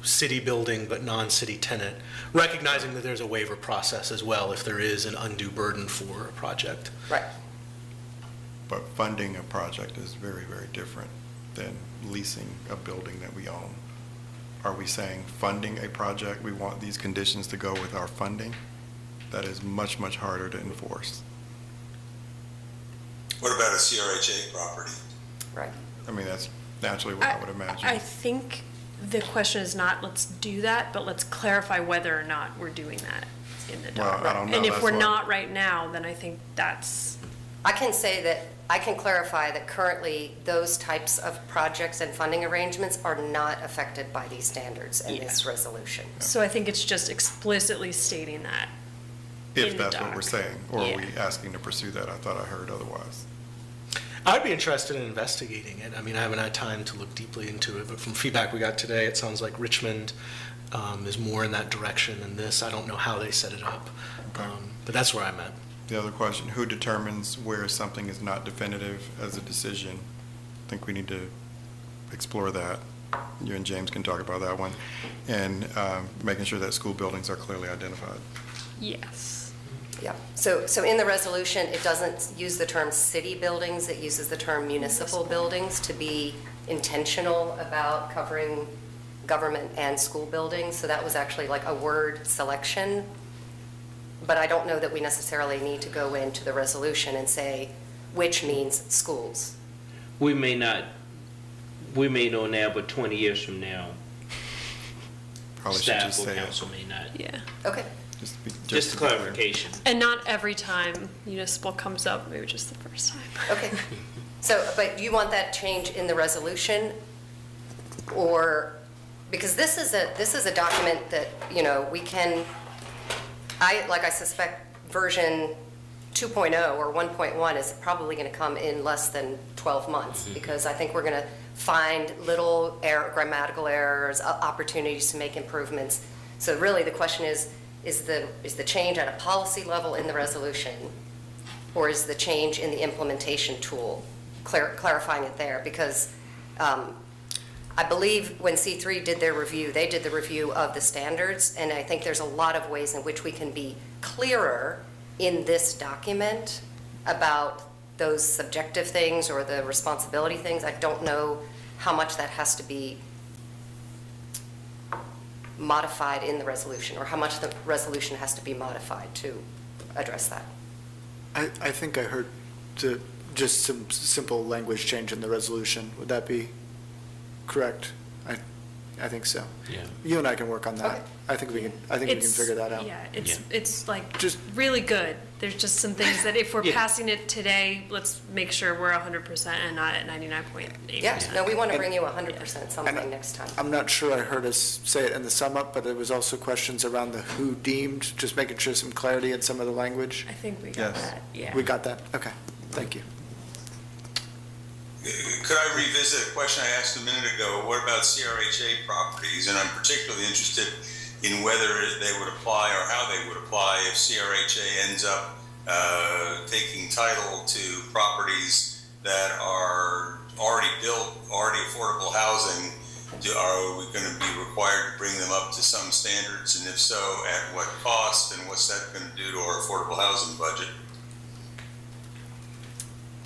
city building but non-city tenant, recognizing that there's a waiver process as well if there is an undue burden for a project. Right. But funding a project is very, very different than leasing a building that we own. Are we saying funding a project, we want these conditions to go with our funding? That is much, much harder to enforce. What about a CRHA property? Right. I mean, that's naturally what I would imagine. I think the question is not let's do that, but let's clarify whether or not we're doing that in the Well, I don't know, And if that's we're what- not right now, then I think that's. I can say that, I can clarify that currently those types of projects and funding arrangements are not affected by these standards in this resolution. So I think it's just explicitly stating that. in If the that's what doc. we're saying, or are Yeah. we asking to pursue that? I thought I heard otherwise. I'd be interested in investigating it. I mean, I haven't had time to look deeply into it, but from feedback we got today, it sounds like Richmond is more in that direction than this. I don't know how they set it up, but that's where I'm at. The other question, who determines where something is not definitive as a decision? I think we need to explore that. You and James can talk about that one. And making sure that school buildings are clearly identified. Yes. Yeah, so in the resolution, it doesn't use the term city buildings, it uses the term municipal buildings to be intentional about covering government and school buildings. So that was actually like a word selection. But I don't know that we necessarily need to go into the resolution and say which means schools. We may know now, but 20 years from now, Probably should staff just or say it. council may not. Yeah. Okay. Just a clarification. And not every time municipal comes up, maybe just the first time. Okay. So, but you want that change in the resolution, or, because this is a document that, we can, I suspect version 2.0 or 1.1 is probably going to come in less than 12 months, because I think we're going to find little grammatical errors, opportunities to make improvements. So really the question is the change at a policy level in the resolution, or is the change in the implementation tool, clarifying it there? Because I believe when C3 did their review, they did the review of the standards, and I think there's a lot of ways in which we can be clearer in this document about those subjective things or the responsibility things. I don't know how much that has to be modified in the resolution, or how much the resolution has to be modified to address that. I think I heard just some simple language change in the resolution. Would that be correct? I think so. Yeah. You and I can work on that. Okay. I think we can figure that out. Yeah, it's like Just- really good. There's just some things that if we're passing it today, let's make sure we're 100% and not at 99.8%. Yeah, no, we want to bring you 100% something next time. I'm not sure I heard us say it in the sum up, but there was also questions around the who deemed, just making sure some clarity in some of the language. I think we got that, yeah. We got that? Okay, thank you. Could I revisit a question I asked a minute ago? What about CRHA properties? And I'm particularly interested in whether they would apply or how they would apply if CRHA ends up taking title to properties that are already built, already affordable housing. Are we going to be required to bring them up to some standards? And if so, at what cost? And what's that going to do to our affordable housing budget?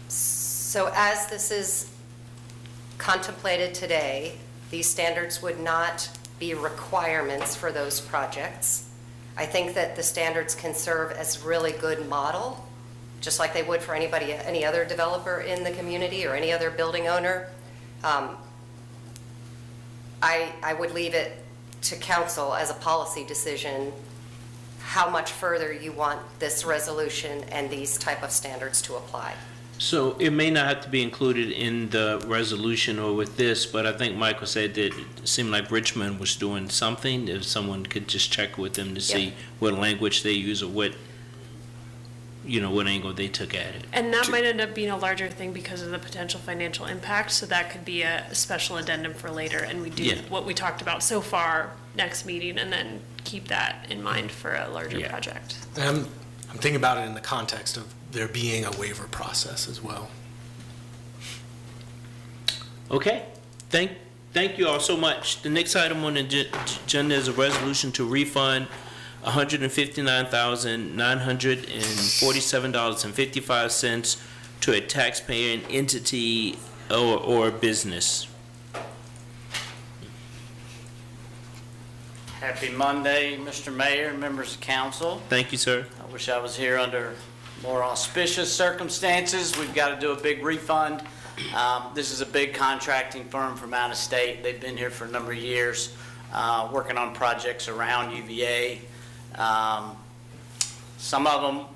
So as this is contemplated today, these standards would not be requirements for those projects. I think that the standards can serve as really good model, just like they would for anybody, any other developer in the community or any other building owner. I would leave it to council as a policy decision how much further you want this resolution and these type of standards to apply. So it may not have to be included in the resolution or with this, but I think Michael said that it seemed like Richmond was doing something. If someone could just check with them to see what language they use or what angle they took at it. And that might end up being a larger thing because of the potential financial impact, so that could be a special addendum for later, and we do what we talked about so far next meeting, and then keep that in mind for a larger project. I'm thinking about it in the context of there being a waiver process as well. Okay, thank you all so much. The next item on the agenda is a resolution to refund $159,947.55 to a taxpaying entity or business. Happy Monday, Mr. Mayor, members of council. Thank you, sir. I wish I was here under more auspicious circumstances. We've got to do a big refund. This is a big contracting firm from out of state. They've been here for a number of years, working on projects around UVA. Some of them,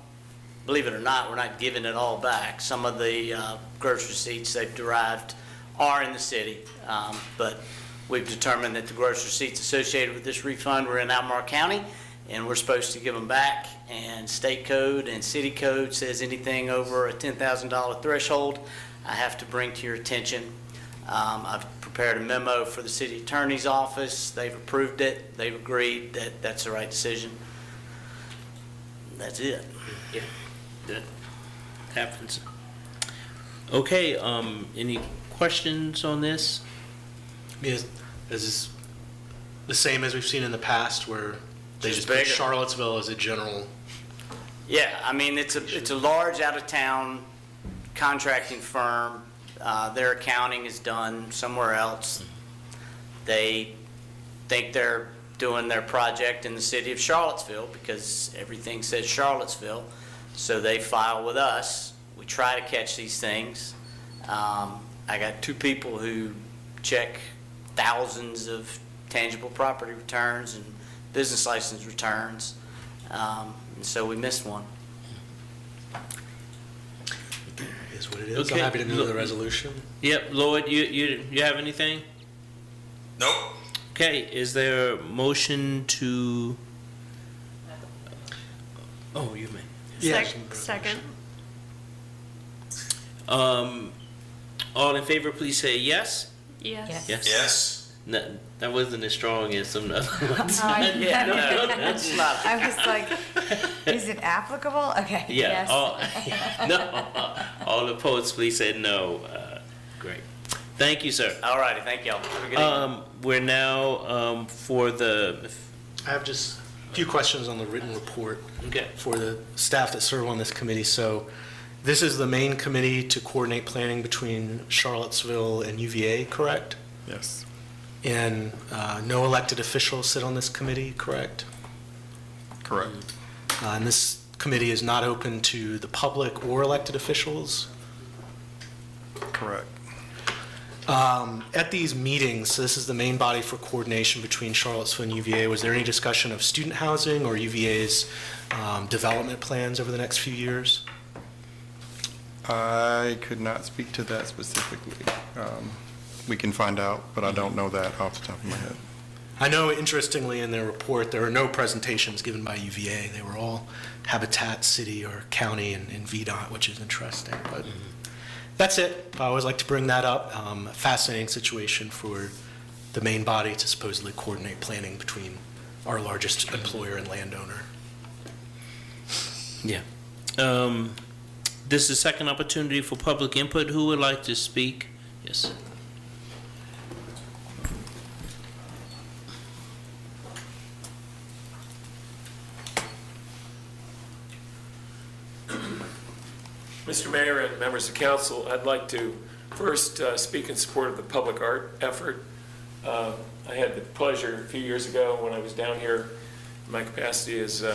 believe it or not, we're not giving it all back. Some of the gross receipts they've derived are in the city, but we've determined that the gross receipts associated with this refund were in Albemarle County, and we're supposed to give them back. And state code and city code says anything over a $10,000 threshold, I have to bring to your attention. I've prepared a memo for the city attorney's office. They've approved it. They've agreed that that's the right decision. That's it. Yeah, that happens. Okay, any questions on this? Is this the same as we've seen in the past, where they just put bigger. Charlottesville as a general? Yeah, I mean, it's a large out-of-town contracting firm. Their accounting is done somewhere else. They think they're doing their project in the city of Charlottesville because everything says Charlottesville, so they file with us. We try to catch these things. I got 2 people who check thousands of tangible property returns and business license returns. And so we missed one. Is what it is. Okay. I'm happy to move the resolution. Yep, Lloyd, you have anything? Nope. Okay, is there a motion to? Oh, you may. Second. All in favor, please say yes. Yes. Yes. Yes. No, that wasn't as strong as some other ones. Yeah, no, that's not. I was like, is it applicable? Okay. Yeah. Yes. No. All opposed, please say no. Great. Thank you, sir. All righty, thank y'all. Have a good evening. We're now for the. I have just a few questions on the written report Okay. for the staff that serve on this committee. So this is the main committee to coordinate planning between Charlottesville and UVA, correct? Yes. And no elected officials sit on this committee, correct? Correct. And this committee is not open to the public or elected officials? Correct. At these meetings, so this is the main body for coordination between Charlottesville and UVA, was there any discussion of student housing or UVA's development plans over the next few years? I could not speak to that specifically. We can find out, but I don't know that off the top of my head. I know, interestingly, in their report, there were no presentations given by UVA. They were all Habitat, City, or County, and VDOT, which is interesting. But that's it. I always like to bring that up. A fascinating situation for the main body to supposedly coordinate planning between our largest employer and landowner. Yeah. This is the second opportunity for public input. Who would like to speak? Yes. Mr. Mayor and members of council, I'd like to first speak in support of the public art effort. I had the pleasure a few years ago when I was down here in my capacity as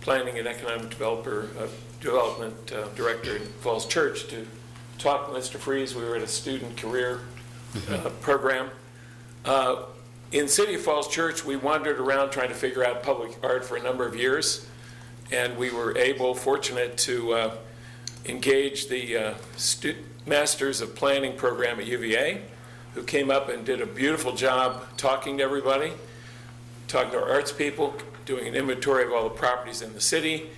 planning and economic development director in Falls Church to talk with Mr. Freeze. We were at a student career program. In City of Falls Church, we wandered around trying to figure out public art for a number of years, and we were fortunate to engage the Masters of Planning program at UVA, who came up and did a beautiful job talking to everybody, talking to our arts people, doing an inventory of all the properties in the city.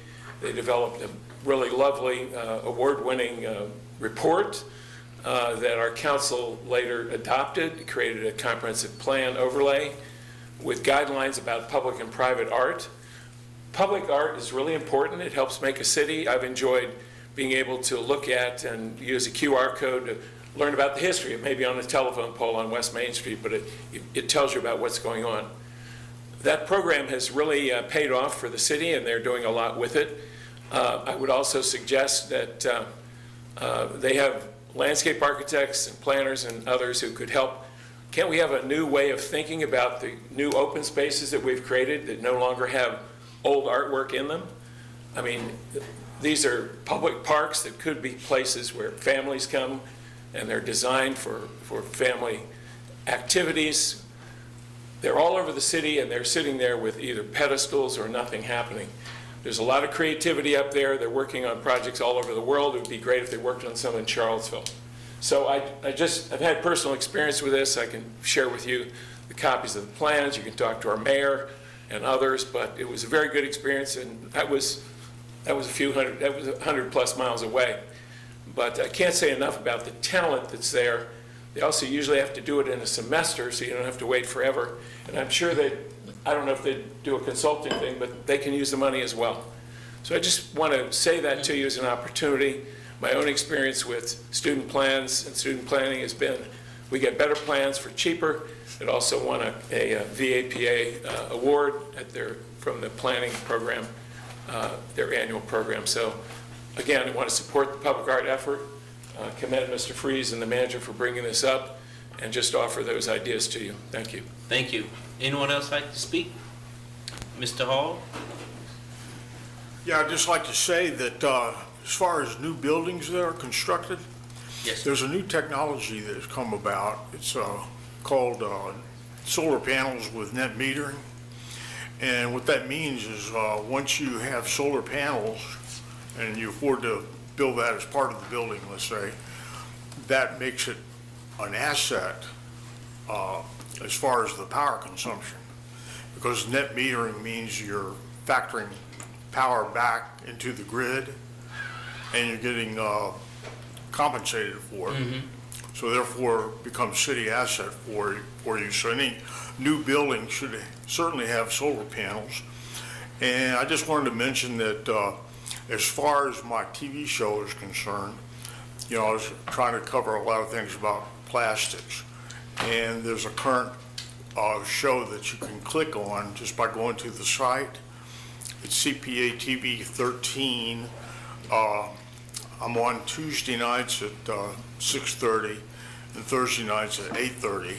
They developed a really lovely award-winning report that our council later adopted, created a comprehensive plan overlay with guidelines about public and private art. Public art is really important. It helps make a city. I've enjoyed being able to look at and use a QR code to learn about the history. It may be on a telephone pole on West Main Street, but it tells you about what's going on. That program has really paid off for the city, and they're doing a lot with it. I would also suggest that they have landscape architects and planners and others who could help. Can't we have a new way of thinking about the new open spaces that we've created that no longer have old artwork in them? I mean, these are public parks that could be places where families come, and they're designed for family activities. They're all over the city, and they're sitting there with either pedestals or nothing happening. There's a lot of creativity up there. They're working on projects all over the world. It would be great if they worked on some in Charlottesville. So I've had personal experience with this. I can share with you the copies of the plans. You can talk to our mayor and others, but it was a very good experience, and that was 100 plus miles away. But I can't say enough about the talent that's there. They also usually have to do it in a semester, so you don't have to wait forever. And I'm sure I don't know if they do a consulting thing, but they can use the money as well. So I just want to say that to you as an opportunity. My own experience with student plans and student planning has been we get better plans for cheaper. It also won a VAPA award from the planning program, their annual program. So again, I want to support the public art effort, commend Mr. Freeze and the manager for bringing this up, and just offer those ideas to you. Thank you. Thank you. Anyone else like to speak? Mr. Hall? Yeah, I'd just like to say that as far as new buildings that are constructed, yes, there's a new technology that has come about. It's called solar panels with net metering. And what that means is, once you have solar panels and you afford to build that as part of the building, let's say, that makes it an asset as far as the power consumption. Because net metering means you're factoring power back into the grid and you're getting compensated for it. So therefore, it becomes city asset for you. So any new building should certainly have solar panels. And I just wanted to mention that as far as my TV show is concerned, you know, I was trying to cover a lot of things about plastics. And there's a current show that you can click on just by going to the site. It's CPA TV 13. I'm on Tuesday nights at 6:30 and Thursday nights at 8:30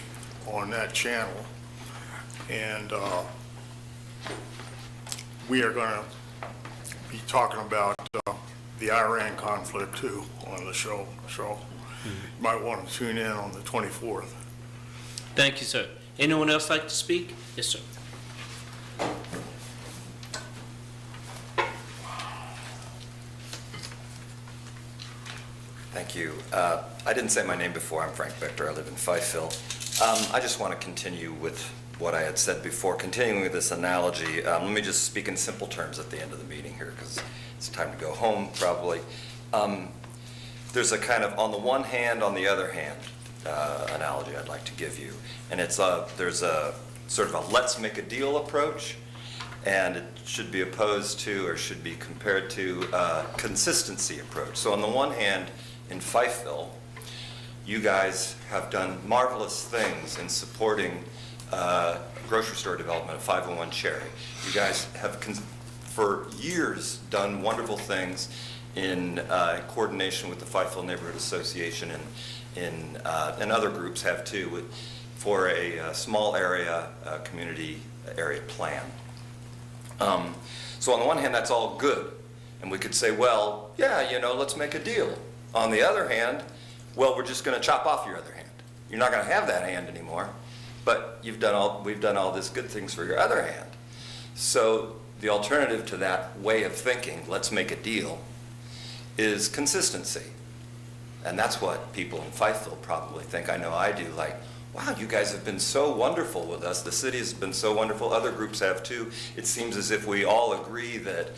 on that channel. And we are going to be talking about the Iran conflict too on the show. So you might want to tune in on the 24th. Thank you, sir. Anyone else like to speak? Yes, sir. Thank you. I didn't say my name before. I'm Frank Victor. I live in Fifeville. I just want to continue with what I had said before, continuing with this analogy. Let me just speak in simple terms at the end of the meeting here because it's time to go home probably. There's a kind of on the one hand, on the other hand analogy I'd like to give you. And it's there's a sort of a let's make a deal approach, and it should be opposed to or should be compared to a consistency approach. So on the one hand, in Fifeville, you guys have done marvelous things in supporting grocery store development of 501 Cherry. You guys have for years done wonderful things in coordination with the Fifeville Neighborhood Association and other groups have too, for a small area community area plan. So on the one hand, that's all good. And we could say, well, yeah, you know, let's make a deal. On the other hand, well, we're just going to chop off your other hand. You're not going to have that hand anymore, but we've done all this good things for your other hand. So the alternative to that way of thinking, let's make a deal, is consistency. And that's what people in Fifeville probably think. I know I do. Like, wow, you guys have been so wonderful with us. The city has been so wonderful. Other groups have too. It seems as if we all agree that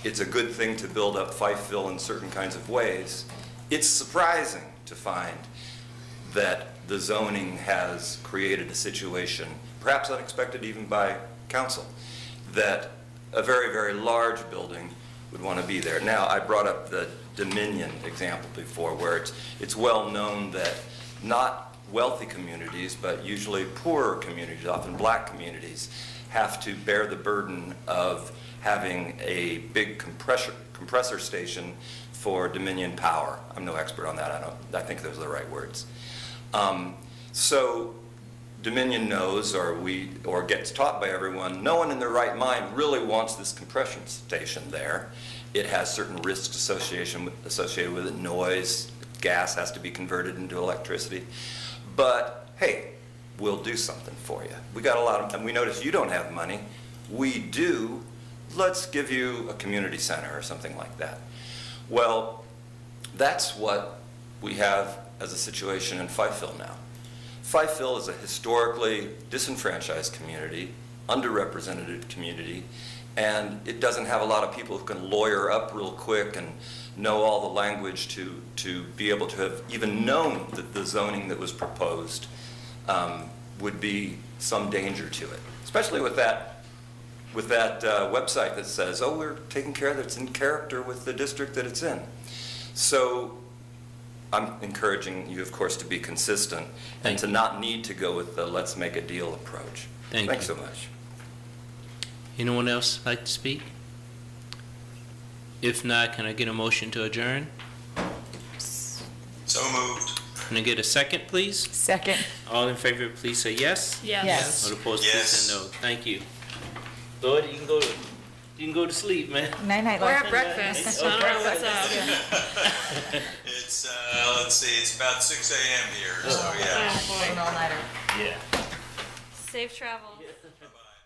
it's a good thing to build up Fifeville in certain kinds of ways. It's surprising to find that the zoning has created a situation, perhaps unexpected even by council, that a very, very large building would want to be there. Now, I brought up the Dominion example before, where it's well known that not wealthy communities, but usually poorer communities, often black communities, have to bear the burden of having a big compressor station for Dominion power. I'm no expert on that. I think those are the right words. So Dominion knows, or gets taught by everyone, no one in their right mind really wants this compression station there. It has certain risks associated with it, noise, gas has to be converted into electricity. But hey, we'll do something for you. We got a lot of, and we notice you don't have money. We do. Let's give you a community center or something like that. Well, that's what we have as a situation in Fifeville now. Fifeville is a historically disenfranchised community, underrepresented community, and it doesn't have a lot of people who can lawyer up real quick and know all the language to be able to have even known that the zoning that was proposed would be some danger to it, especially with that website that says, oh, we're taking care of it, it's in character with the district that it's in. So I'm encouraging you, of course, to be consistent and to not need to go with the let's make a deal approach. Thanks so much. Anyone else like to speak? If not, can I get a motion to adjourn? So moved. Can I get a second, please? Second. All in favor, please say yes. Yes. Yes. All opposed, please say no. Thank you. Lord, you can go to sleep, man. Night-night. We're at breakfast. I don't know what's up. It's, let's see, it's about 6 a.m. here, so yeah. An all-nighter. Yeah. Safe travel. Bye-bye.